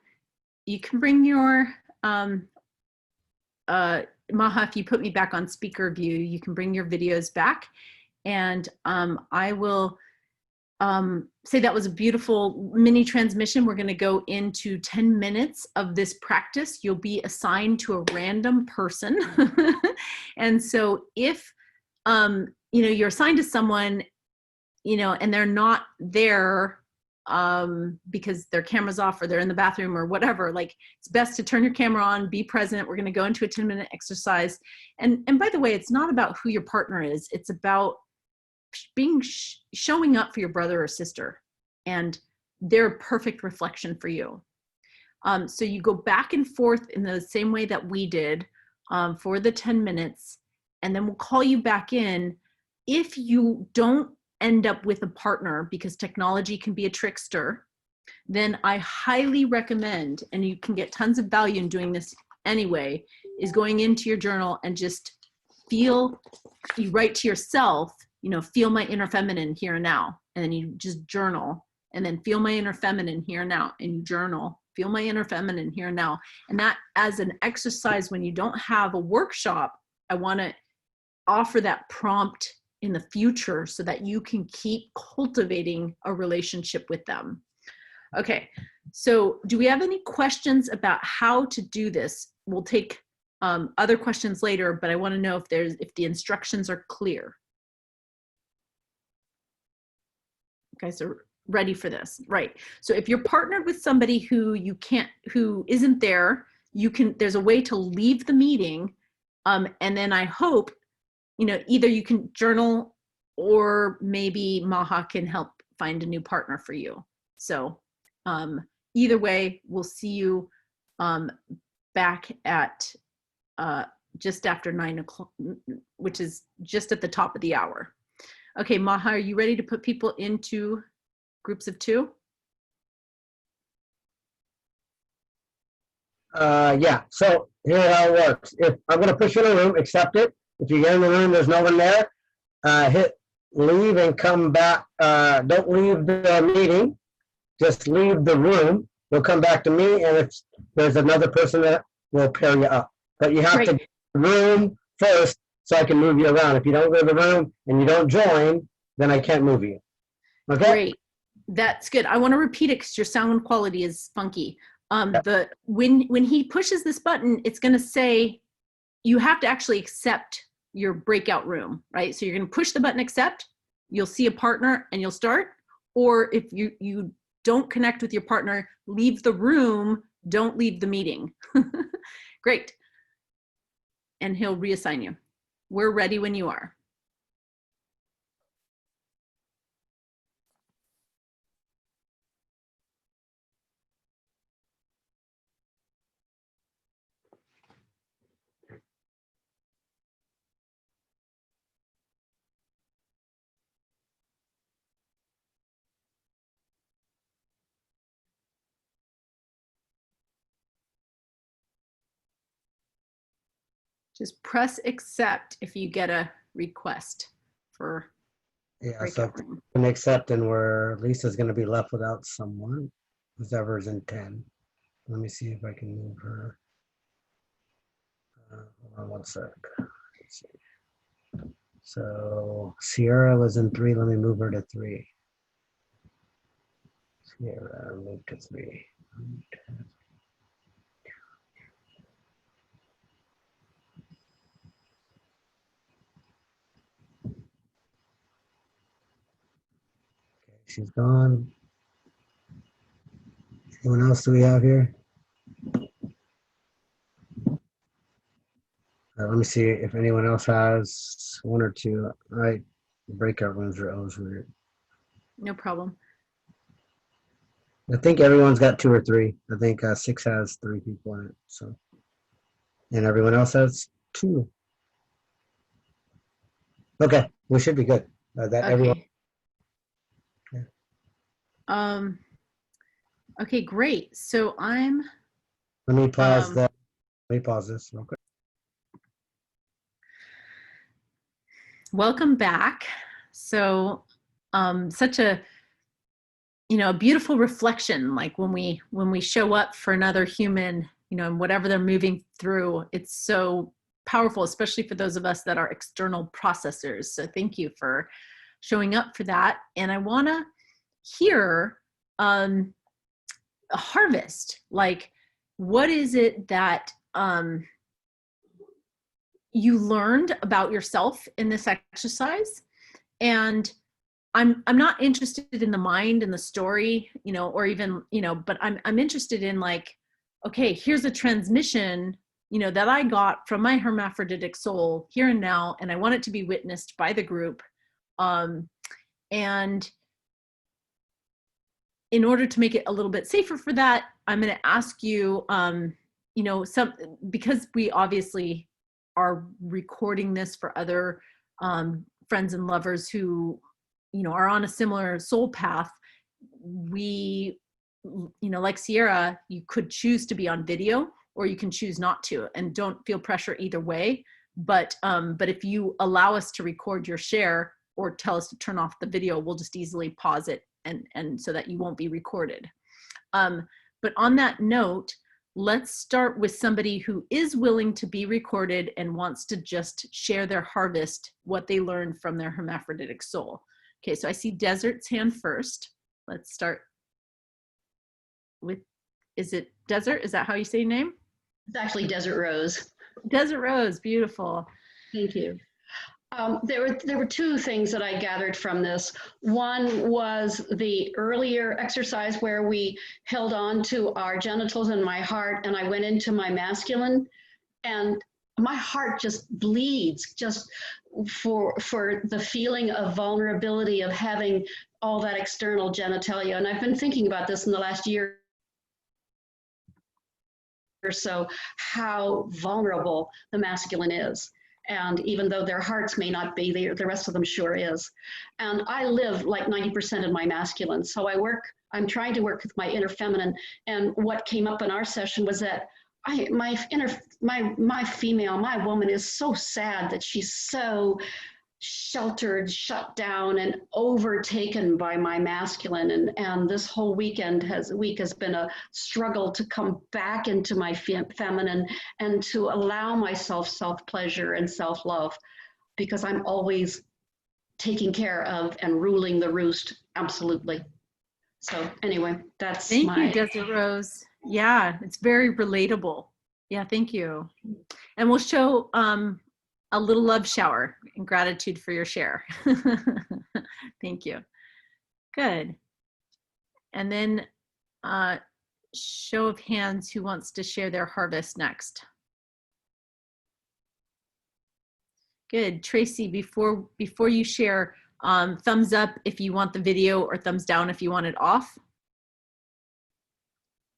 [SPEAKER 1] you can bring your Maha, if you put me back on speaker view, you can bring your videos back, and I will say that was a beautiful mini transmission. We're going to go into 10 minutes of this practice. You'll be assigned to a random person. And so if you're assigned to someone, and they're not there because their camera's off or they're in the bathroom or whatever, like, it's best to turn your camera on, be present. We're going to go into a 10-minute exercise. And by the way, it's not about who your partner is. It's about showing up for your brother or sister, and they're a perfect reflection for you. So you go back and forth in the same way that we did for the 10 minutes, and then we'll call you back in. If you don't end up with a partner, because technology can be a trickster, then I highly recommend, and you can get tons of value in doing this anyway, is going into your journal and just you write to yourself, you know, feel my inner feminine here and now. And then you just journal, and then feel my inner feminine here and now, and you journal, feel my inner feminine here and now. And that as an exercise, when you don't have a workshop, I want to offer that prompt in the future so that you can keep cultivating a relationship with them. Okay, so do we have any questions about how to do this? We'll take other questions later, but I want to know if the instructions are clear. Okay, so ready for this, right? So if you're partnered with somebody who isn't there, there's a way to leave the meeting, and then I hope, you know, either you can journal or maybe Maha can help find a new partner for you. So either way, we'll see you back at just after 9 o'clock, which is just at the top of the hour. Okay, Maha, are you ready to put people into groups of 2?
[SPEAKER 7] Yeah, so here's how it works. If I'm going to push you in a room, accept it. If you get in the room, there's no one there, hit leave and come back. Don't leave the meeting, just leave the room. You'll come back to me, and if there's another person that will pair you up. But you have to get the room first so I can move you around. If you don't go to the room and you don't join, then I can't move you. Okay?
[SPEAKER 1] Great. That's good. I want to repeat it because your sound quality is funky. When he pushes this button, it's going to say you have to actually accept your breakout room, right? So you're going to push the button accept, you'll see a partner and you'll start. Or if you don't connect with your partner, leave the room, don't leave the meeting. Great. And he'll reassign you. We're ready when you are. Just press accept if you get a request for breakout room.
[SPEAKER 7] An accept, and where Lisa's going to be left without someone, whoever's in 10. Let me see if I can move her. Hold on one sec. Let's see. So Sierra was in 3. Let me move her to 3. Sierra, move to 3. She's gone. Anyone else do we have here? Let me see if anyone else has 1 or 2. All right, breakout rooms are always weird.
[SPEAKER 1] No problem.
[SPEAKER 7] I think everyone's got 2 or 3. I think 6 has 3 people in it. So, and everyone else has 2. Okay, we should be good.
[SPEAKER 1] Okay.
[SPEAKER 7] Everyone.
[SPEAKER 1] Okay, great. So
[SPEAKER 7] Let me pause that. Let me pause this real quick.
[SPEAKER 1] Welcome back. So such a a beautiful reflection, like when we show up for another human, and whatever they're moving through, it's so powerful, especially for those of us that are external processors. So thank you for showing up for that. And I want to hear a harvest, like what is it that you learned about yourself in this exercise? And I'm not interested in the mind and the story, or even, but I'm interested in, like, okay, here's a transmission, that I got from my hermaphroditic soul here and now, and I want it to be witnessed by the group. And in order to make it a little bit safer for that, I'm going to ask you, because we obviously are recording this for other friends and lovers who, are on a similar soul path, we, like Sierra, you could choose to be on video or you can choose not to, and don't feel pressure either way. But if you allow us to record your share or tell us to turn off the video, we'll just easily pause it and so that you won't be recorded. But on that note, let's start with somebody who is willing to be recorded and wants to just share their harvest, what they learned from their hermaphroditic soul. Okay, so I see Desert's hand first. Let's start with, is it Desert? Is that how you say your name?
[SPEAKER 9] It's actually Desert Rose.
[SPEAKER 1] Desert Rose, beautiful.
[SPEAKER 9] Thank you. There were two things that I gathered from this. One was the earlier exercise where we held on to our genitals and my heart, and I went into my masculine, and my heart just bleeds just for the feeling of vulnerability of having all that external genitalia. And I've been thinking about this in the last year or so, how vulnerable the masculine is. And even though their hearts may not be, the rest of them sure is. And I live like 90% in my masculine. So I'm trying to work with my inner feminine. And what came up in our session was that my female, my woman is so sad that she's so sheltered, shut down, and overtaken by my masculine. And this whole week has been a struggle to come back into my feminine and to allow myself self-pleasure and self-love, because I'm always taking care of and ruling the roost. Absolutely. So anyway, that's
[SPEAKER 1] Thank you, Desert Rose. Yeah, it's very relatable. Yeah, thank you. And we'll show a little love shower in gratitude for your share. Thank you. Good. And then show of hands, who wants to share their harvest next? Good. Tracy, before you share, thumbs up if you want the video or thumbs down if you want it off.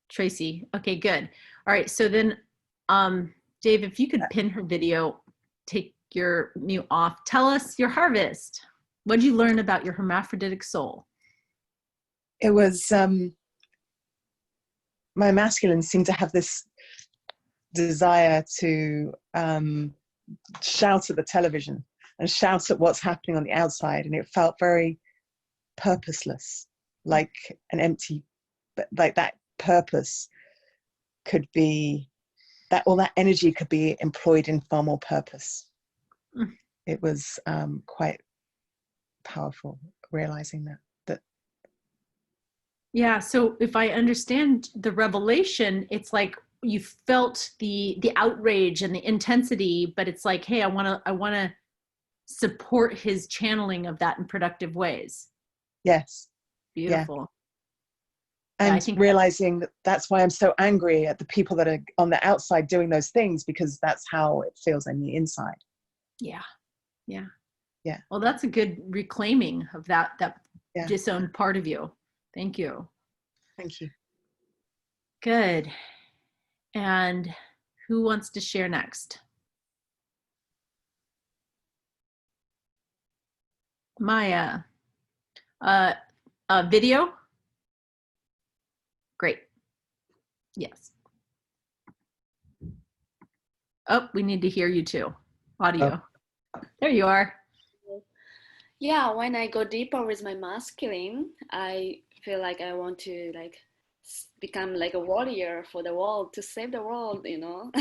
[SPEAKER 1] Tracy, okay, good. All right, so then Dave, if you could pin her video, take your mute off. Tell us your harvest. What did you learn about your hermaphroditic soul?
[SPEAKER 10] It was, my masculine seemed to have this desire to shout at the television and shout at what's happening on the outside. And it felt very purposeless, like an empty, but like that purpose could be, that all that energy could be employed in far more purpose. It was quite powerful realizing that.
[SPEAKER 1] Yeah, so if I understand the revelation, it's like you felt the outrage and the intensity, but it's like, hey, I want to support his channeling of that in productive ways.
[SPEAKER 10] Yes.
[SPEAKER 1] Beautiful.
[SPEAKER 10] And
[SPEAKER 1] I think
[SPEAKER 10] realizing that that's why I'm so angry at the people that are on the outside doing those things, because that's how it feels on the inside.
[SPEAKER 1] Yeah. Yeah.
[SPEAKER 10] Yeah.
[SPEAKER 1] Well, that's a good reclaiming of that
[SPEAKER 10] yeah.
[SPEAKER 1] disowned part of you. Thank you.
[SPEAKER 10] Thank you.
[SPEAKER 1] Good. And who wants to share next? Maya. Video? Great. Yes. Oh, we need to hear you too. Audio. Oh. There you are.
[SPEAKER 11] Yeah, when I go deeper with my masculine, I feel like I want to become like a warrior for the world, to save the world, you know.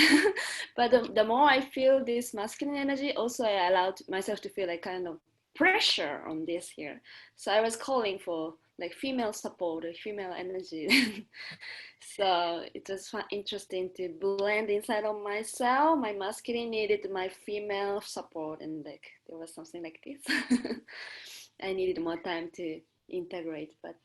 [SPEAKER 11] But the more I feel this masculine energy, also I allowed myself to feel like kind of pressure on this here. So I was calling for like female support, female energy. So it was interesting to blend inside of myself. My masculine needed my female support, and like there was something like this. I needed more time to integrate, but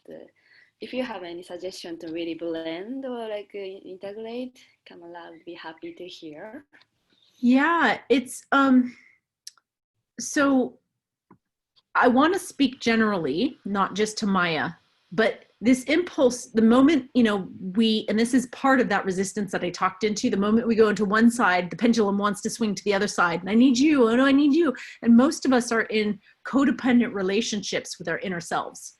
[SPEAKER 11] if you have any suggestion to really blend or like integrate, Kamala, would be happy to hear.
[SPEAKER 1] Yeah, it's so I want to speak generally, not just to Maya, But this impulse, the moment, you know, and this is part of that resistance that I talked into, the moment we go into one side, the pendulum wants to swing to the other side. And I need you, oh no, I need you. And most of us are in codependent relationships with our inner selves.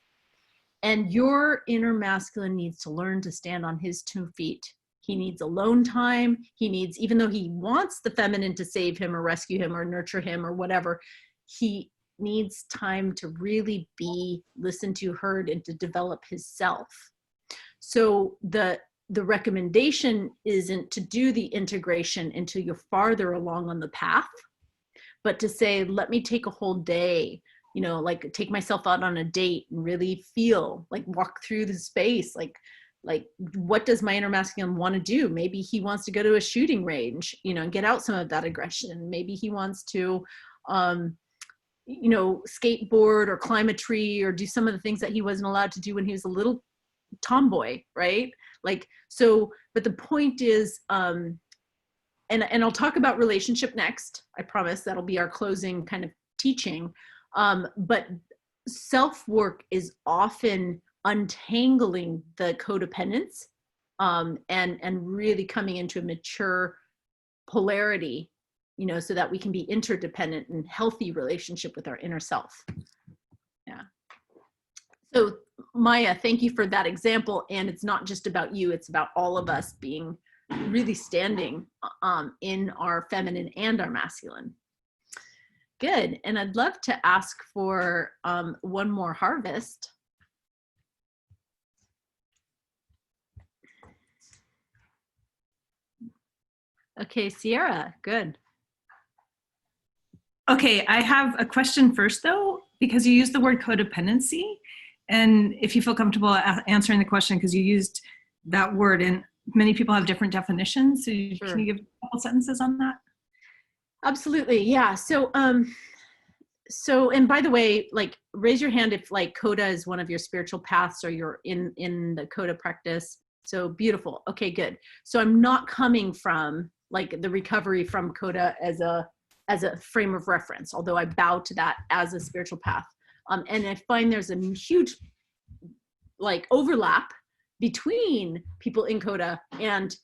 [SPEAKER 1] And your inner masculine needs to learn to stand on his 2 feet. He needs alone time. He needs, even though he wants the feminine to save him or rescue him or nurture him or whatever, he needs time to really be listened to, heard, and to develop his self. So the recommendation isn't to do the integration until you're farther along on the path, but to say, let me take a whole day, you know, like take myself out on a date and really feel, like walk through the space, like what does my inner masculine want to do? Maybe he wants to go to a shooting range, you know, and get out some of that aggression. Maybe he wants to you know, skateboard or climb a tree or do some of the things that he wasn't allowed to do when he was a little tomboy, right? Like, so, but the point is, and I'll talk about relationship next. I promise that'll be our closing kind of teaching. But self-work is often untangling the codependence and really coming into a mature polarity, you know, so that we can be interdependent and healthy relationship with our inner self. Yeah. So Maya, thank you for that example. And it's not just about you, it's about all of us being really standing in our feminine and our masculine. Good. And I'd love to ask for one more harvest. Okay, Sierra, good.
[SPEAKER 8] Okay, I have a question first though, because you used the word codependency. And if you feel comfortable answering the question, because you used that word and many people have different definitions. So
[SPEAKER 1] Sure.
[SPEAKER 8] Can you give a couple sentences on that?
[SPEAKER 1] Absolutely, yeah. So, and by the way, like raise your hand if like coda is one of your spiritual paths or you're in the coda practice. So beautiful. Okay, good. So I'm not coming from like the recovery from coda as a frame of reference, although I bow to that as a spiritual path. And I find there's a huge like overlap between people in coda and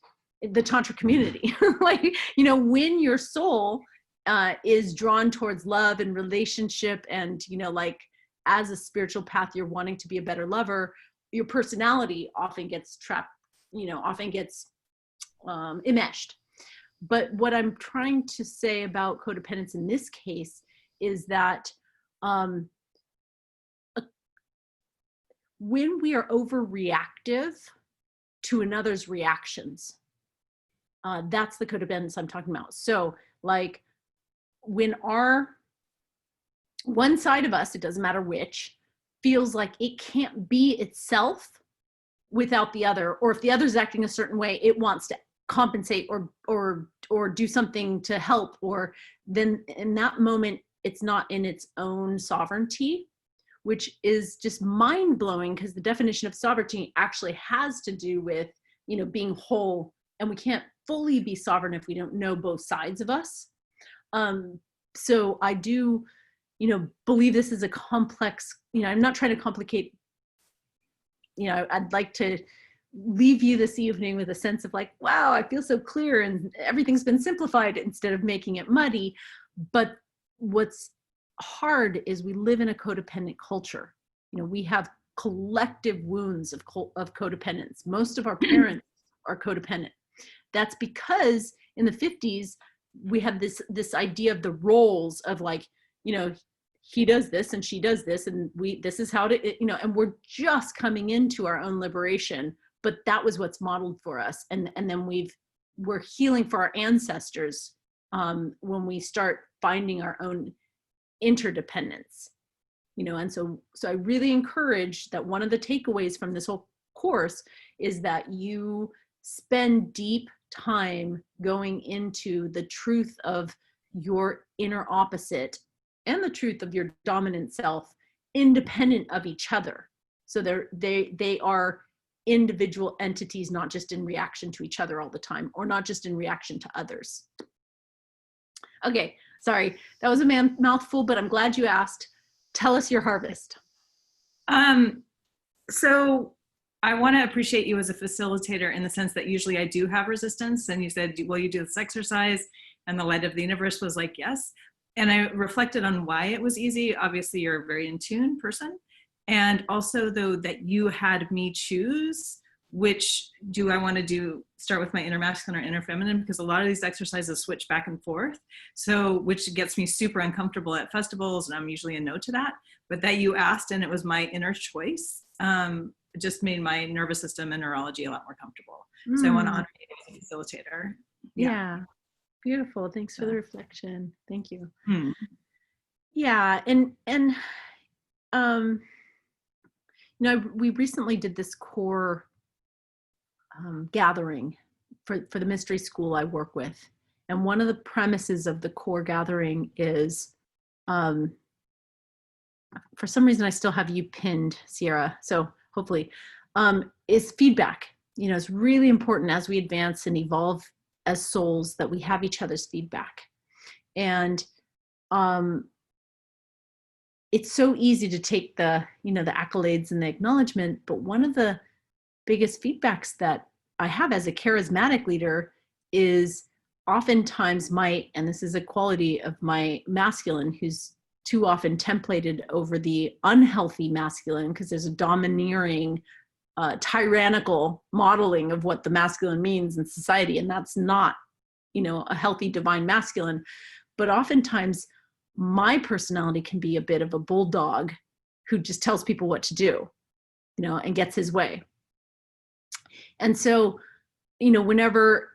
[SPEAKER 1] the Tantra community. Like, you know, when your soul is drawn towards love and relationship and, you know, like as a spiritual path, you're wanting to be a better lover, your personality often gets trapped, you know, often gets enmeshed. But what I'm trying to say about codependence in this case is that when we are overreactive to another's reactions, that's the codependence I'm talking about. So like when one side of us, it doesn't matter which, feels like it can't be itself without the other, or if the other's acting a certain way, it wants to compensate or do something to help, or then in that moment, it's not in its own sovereignty, which is just mind-blowing because the definition of sovereignty actually has to do with, you know, being whole, and we can't fully be sovereign if we don't know both sides of us. So I do, you know, believe this is a complex, you know, I'm not trying to complicate, you know, I'd like to leave you this evening with a sense of like, wow, I feel so clear and everything's been simplified instead of making it muddy. But what's hard is we live in a codependent culture. You know, we have collective wounds of codependence. Most of our parents are codependent. That's because in the 50s, we have this idea of the roles of like, you know, he does this and she does this and this is how to, you know, and we're just coming into our own liberation, but that was what's modeled for us. And then we're healing for our ancestors when we start finding our own interdependence, you know. And so I really encourage that one of the takeaways from this whole course is that you spend deep time going into the truth of your inner opposite and the truth of your dominant self, independent of each other. So they are individual entities, not just in reaction to each other all the time, or not just in reaction to others. Okay, sorry, that was a mouthful, but I'm glad you asked. Tell us your harvest.
[SPEAKER 8] So I want to appreciate you as a facilitator in the sense that usually I do have resistance. And you said, will you do this exercise? And the light of the universe was like, yes. And I reflected on why it was easy. Obviously, you're a very in tune person. And also, though, that you had me choose which do I want to do, start with my inner masculine or inner feminine, because a lot of these exercises switch back and forth. So, which gets me super uncomfortable at festivals, and I'm usually a no to that. But that you asked, and it was my inner choice, just made my nervous system and neurology a lot more comfortable. So I want to honor you as a facilitator.
[SPEAKER 1] Yeah. Beautiful. Thanks for the reflection. Thank you. Yeah. And you know, we recently did this core gathering for the mystery school I work with. And one of the premises of the core gathering is, for some reason, I still have you pinned, Sierra. So hopefully, is feedback. You know, it's really important as we advance and evolve as souls that we have each other's feedback. And it's so easy to take the, you know, the accolades and the acknowledgement, but one of the biggest feedbacks that I have as a charismatic leader is oftentimes and this is a quality of my masculine, who's too often templated over the unhealthy masculine, because there's a domineering, tyrannical modeling of what the masculine means in society. And that's not, you know, a healthy divine masculine. But oftentimes my personality can be a bit of a bulldog who just tells people what to do, you know, and gets his way. And so, you know, whenever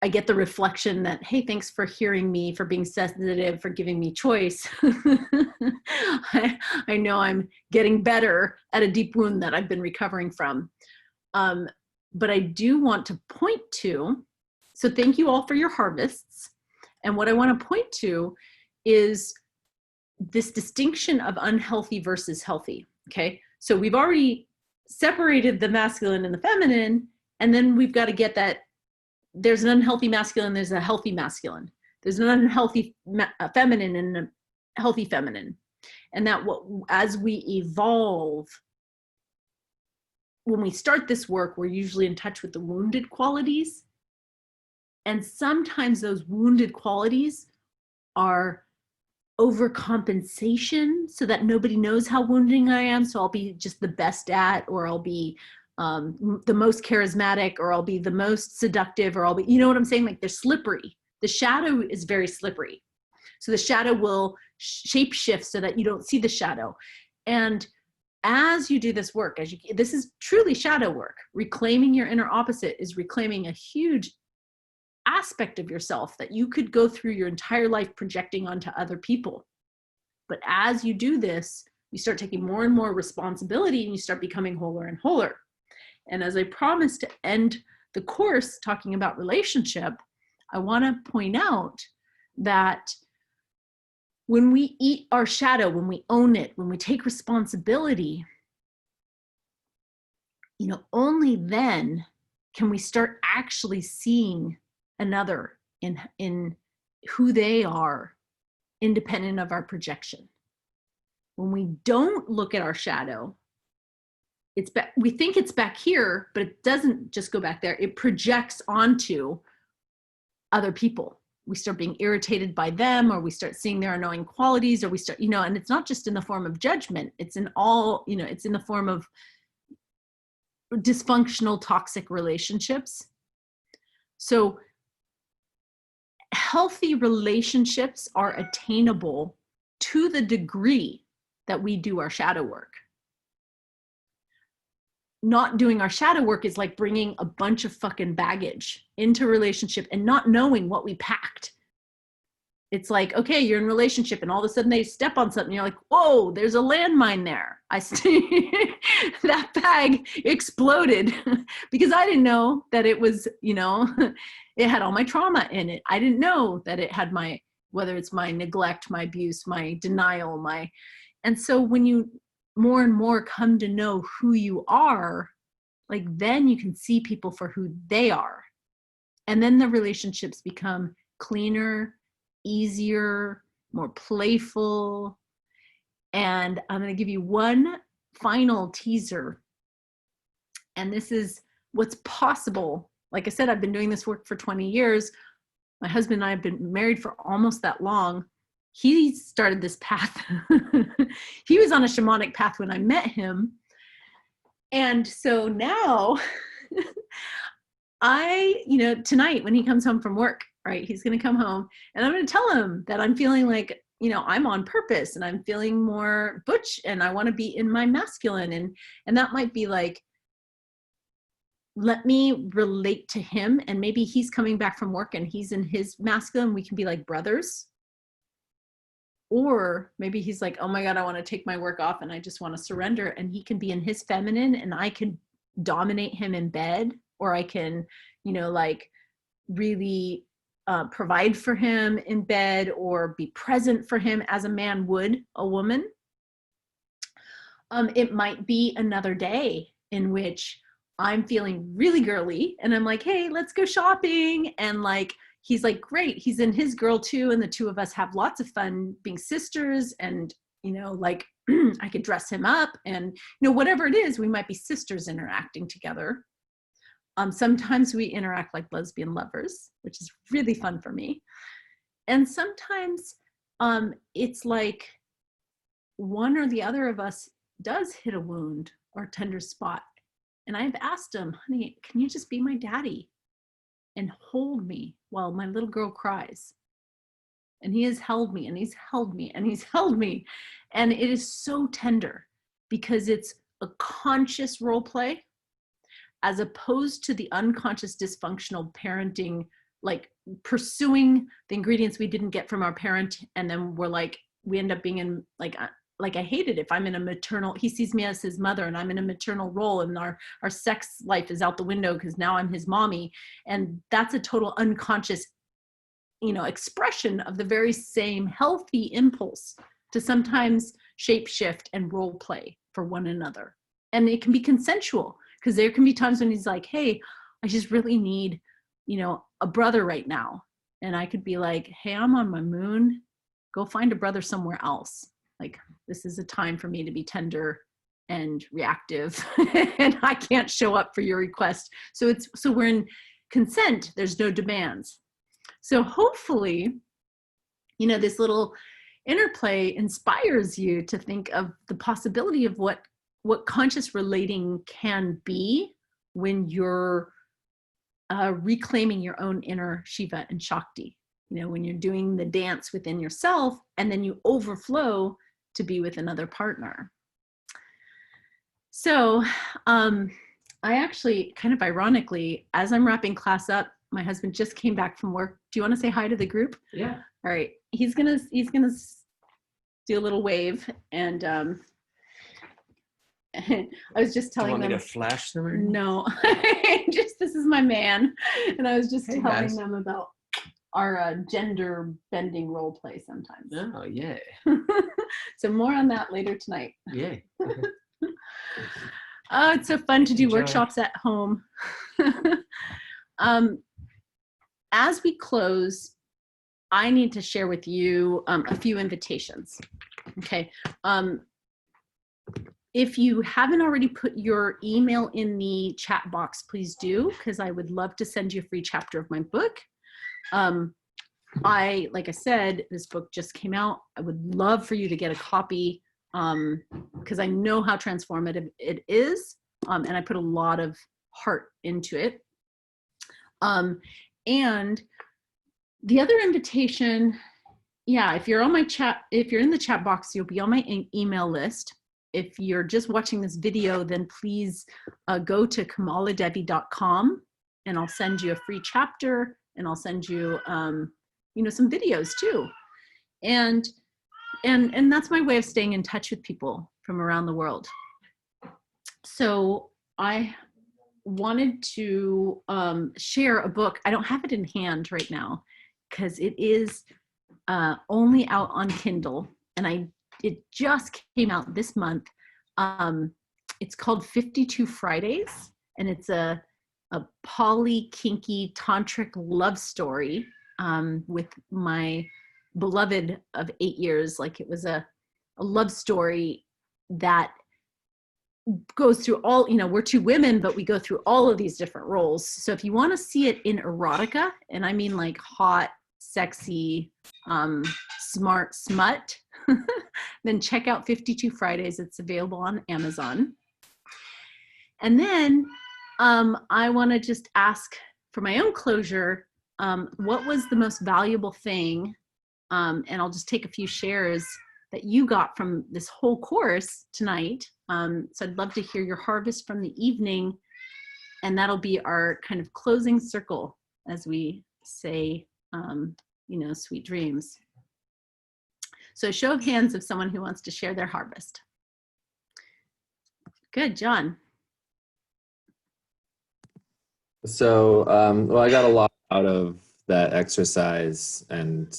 [SPEAKER 1] I get the reflection that, hey, thanks for hearing me, for being sensitive, for giving me choice, I know I'm getting better at a deep wound that I've been recovering from. But I do want to point to, so thank you all for your harvests. And what I want to point to is this distinction of unhealthy versus healthy. Okay. So we've already separated the masculine and the feminine, and then we've got to get that there's an unhealthy masculine, there's a healthy masculine. There's an unhealthy feminine and a healthy feminine. And that as we evolve, when we start this work, we're usually in touch with the wounded qualities. And sometimes those wounded qualities are overcompensation so that nobody knows how wounding I am. So I'll be just the best at, or I'll be the most charismatic, or I'll be the most seductive, or I'll be, you know what I'm saying? Like they're slippery. The shadow is very slippery. So the shadow will shape shift so that you don't see the shadow. And as you do this work, this is truly shadow work. Reclaiming your inner opposite is reclaiming a huge aspect of yourself that you could go through your entire life projecting onto other people. But as you do this, you start taking more and more responsibility, and you start becoming wholer and wholer. And as I promised to end the course talking about relationship, I want to point out that when we eat our shadow, when we own it, when we take responsibility, you know, only then can we start actually seeing another in who they are, independent of our projection. When we don't look at our shadow, we think it's back here, but it doesn't just go back there. It projects onto other people. We start being irritated by them, or we start seeing their annoying qualities, or we start, you know, and it's not just in the form of judgment. It's in all, you know, it's in the form of dysfunctional, toxic relationships. So healthy relationships are attainable to the degree that we do our shadow work. Not doing our shadow work is like bringing a bunch of fucking baggage into a relationship and not knowing what we packed. It's like, okay, you're in a relationship and all of a sudden they step on something. You're like, whoa, there's a landmine there. That bag exploded because I didn't know that it was, you know, it had all my trauma in it. I didn't know that it had whether it's my neglect, my abuse, my denial, and so when you more and more come to know who you are, like then you can see people for who they are. And then the relationships become cleaner, easier, more playful. And I'm going to give you one final teaser And this is what's possible. Like I said, I've been doing this work for 20 years. My husband and I have been married for almost that long. He started this path. He was on a shamanic path when I met him. And so now tonight when he comes home from work, right, he's going to come home and I'm going to tell him that I'm feeling like, I'm on purpose and I'm feeling more butch and I want to be in my masculine. And that might be like, let me relate to him, and maybe he's coming back from work and he's in his masculine. We can be like brothers. Or maybe he's like, oh my God, I want to take my work off and I just want to surrender. And he can be in his feminine and I can dominate him in bed, or I can, really provide for him in bed or be present for him as a man would a woman. It might be another day in which I'm feeling really girly and I'm like, hey, let's go shopping. And like, he's like, great. He's in his girl too. And the two of us have lots of fun being sisters. And, I could dress him up and, whatever it is, we might be sisters interacting together. Sometimes we interact like lesbian lovers, which is really fun for me. And sometimes it's like one or the other of us does hit a wound or a tender spot. And I've asked him, honey, can you just be my daddy and hold me while my little girl cries? And he has held me and he's held me and he's held me. And it is so tender because it's a conscious role play as opposed to the unconscious dysfunctional parenting, like pursuing the ingredients we didn't get from our parent. And then we end up being in like I hate it if I'm in a maternal, he sees me as his mother and I'm in a maternal role and our sex life is out the window because now I'm his mommy. And that's a total unconscious, expression of the very same healthy impulse to sometimes shape shift and role play for one another. And it can be consensual because there can be times when he's like, hey, I just really need, a brother right now. And I could be like, hey, I'm on my moon. Go find a brother somewhere else. Like, this is a time for me to be tender and reactive and I can't show up for your request. So we're in consent. There's no demands. So hopefully, this little interplay inspires you to think of the possibility of what conscious relating can be when you're reclaiming your own inner Shiva and Shakti. When you're doing the dance within yourself and then you overflow to be with another partner. So I actually, kind of ironically, as I'm wrapping class up, my husband just came back from work. Do you want to say hi to the group?
[SPEAKER 12] Yeah.
[SPEAKER 1] All right. He's gonna do a little wave, and I was just telling them.
[SPEAKER 12] Do you want me to flash them?
[SPEAKER 1] No, this is my man, and I was just telling
[SPEAKER 12] guys.
[SPEAKER 1] them about our gender bending role play sometimes.
[SPEAKER 12] Oh yeah.
[SPEAKER 1] So more on that later tonight.
[SPEAKER 12] Yeah.
[SPEAKER 1] Oh, it's so fun to do
[SPEAKER 12] Enjoy.
[SPEAKER 1] workshops at home. As we close, I need to share with you a few invitations. Okay. If you haven't already put your email in the chat box, please do, because I would love to send you a free chapter of my book. Like I said, this book just came out. I would love for you to get a copy because I know how transformative it is. And I put a lot of heart into it. And the other invitation, if you're on my chat, if you're in the chat box, you'll be on my email list. If you're just watching this video, then please go to KamalaDevi.com and I'll send you a free chapter and I'll send you, some videos too. And that's my way of staying in touch with people from around the world. So I wanted to share a book. I don't have it in hand right now because it is only out on Kindle, and it just came out this month. It's called 52 Fridays, and it's a poly-kinky tantric love story with my beloved of 8 years. Like, it was a love story that goes through all, we're two women, but we go through all of these different roles. So if you want to see it in erotica, and I mean like hot, sexy, smart smut, then check out 52 Fridays. It's available on Amazon. And then I want to just ask for my own closure, what was the most valuable thing, and I'll just take a few shares, that you got from this whole course tonight. So I'd love to hear your harvest from the evening, and that'll be our kind of closing circle as we say, sweet dreams. So show of hands of someone who wants to share their harvest. Good, John.
[SPEAKER 12] So, well, I got a lot out of that exercise, and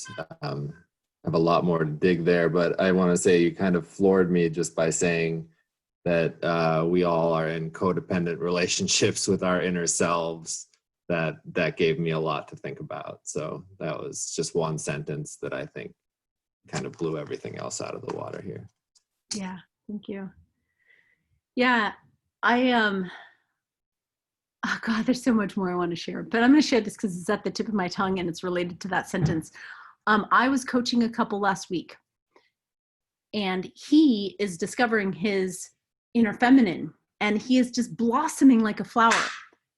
[SPEAKER 12] have a lot more to dig there, but I want to say you kind of floored me just by saying that we all are in codependent relationships with our inner selves. That gave me a lot to think about. So that was just one sentence that I think kind of blew everything else out of the water here.
[SPEAKER 1] Yeah, thank you. Yeah, oh God, there's so much more I want to share, but I'm going to share this because it's at the tip of my tongue and it's related to that sentence. I was coaching a couple last week, and he is discovering his inner feminine, and he is just blossoming like a flower.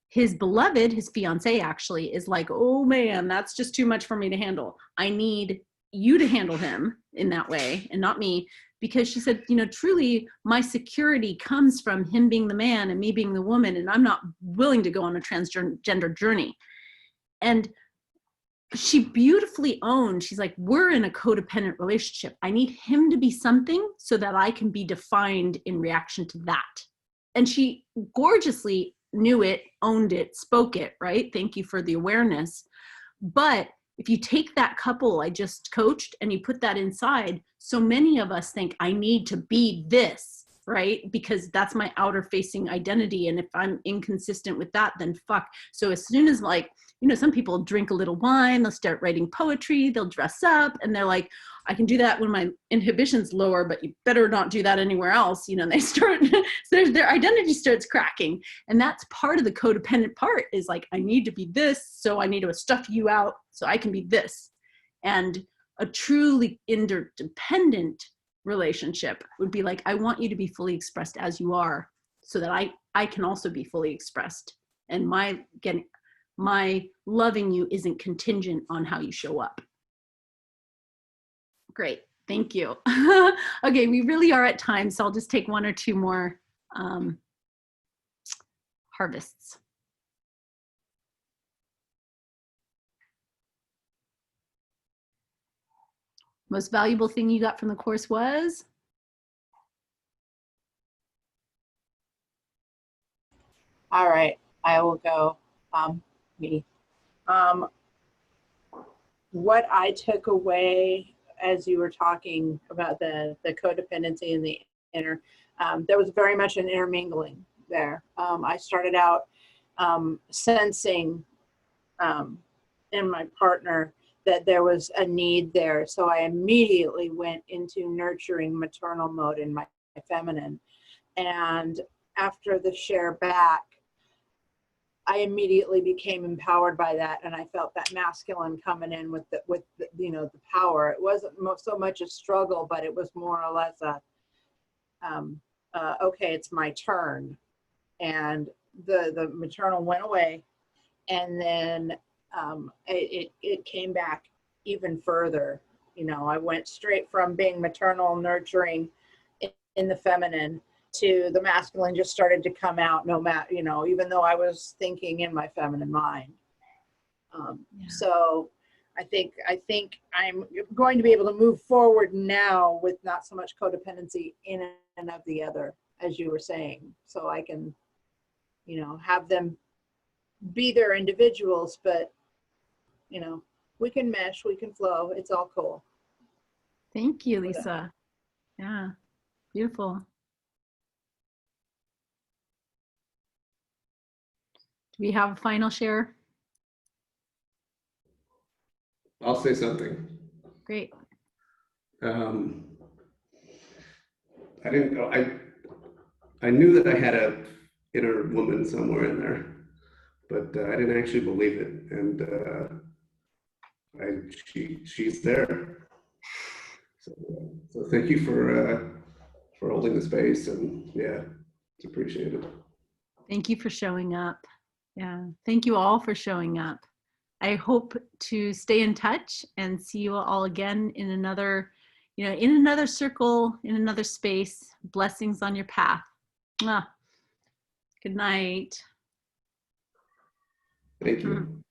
[SPEAKER 1] His beloved, his fiance actually, is like, oh man, that's just too much for me to handle. I need you to handle him in that way and not me. Because she said, truly my security comes from him being the man and me being the woman, and I'm not willing to go on a transgender journey. And she beautifully owned, she's like, we're in a codependent relationship. I need him to be something so that I can be defined in reaction to that. And she gorgeously knew it, owned it, spoke it, right? Thank you for the awareness. But if you take that couple I just coached and you put that inside, so many of us think I need to be this, right? Because that's my outer facing identity. And if I'm inconsistent with that, then fuck. So as soon as some people drink a little wine, they'll start writing poetry, they'll dress up, and they're like, I can do that when my inhibition's lower, but you better not do that anywhere else. They start, their identity starts cracking. And that's part of the codependent part, is like, I need to be this, so I need to stuff you out so I can be this. And a truly interdependent relationship would be like, I want you to be fully expressed as you are, so that I can also be fully expressed. And my loving you isn't contingent on how you show up. Great, thank you. Okay, we really are at time, so I'll just take one or two more harvests. Most valuable thing you got from the course was?
[SPEAKER 13] All right, I will go. Me. What I took away as you were talking about the codependency and the inner, there was very much an intermingling there. I started out sensing in my partner that there was a need there. So I immediately went into nurturing maternal mode in my feminine. And after the share back, I immediately became empowered by that, and I felt that masculine coming in with the power. It wasn't so much a struggle, but it was more or less a okay, it's my turn. And the maternal went away, and then it came back even further. I went straight from being maternal, nurturing in the feminine, to the masculine just started to come out, no matter, even though I was thinking in my feminine mind. So I think I'm going to be able to move forward now with not so much codependency in and of the other, as you were saying. So I can, have them be their individuals, but, we can mesh, we can flow. It's all cool.
[SPEAKER 1] Thank you, Lisa. Yeah, beautiful. Do we have a final share?
[SPEAKER 14] I'll say something.
[SPEAKER 1] Great.
[SPEAKER 14] I I knew that I had a inner woman somewhere in there, but I didn't actually believe it. And she's there. So thank you for holding the space, and yeah, it's appreciated.
[SPEAKER 1] Thank you for showing up. Yeah, thank you all for showing up. I hope to stay in touch and see you all again in another, in another circle, in another space. Blessings on your path. Mwah. Good night.
[SPEAKER 14] Thank you.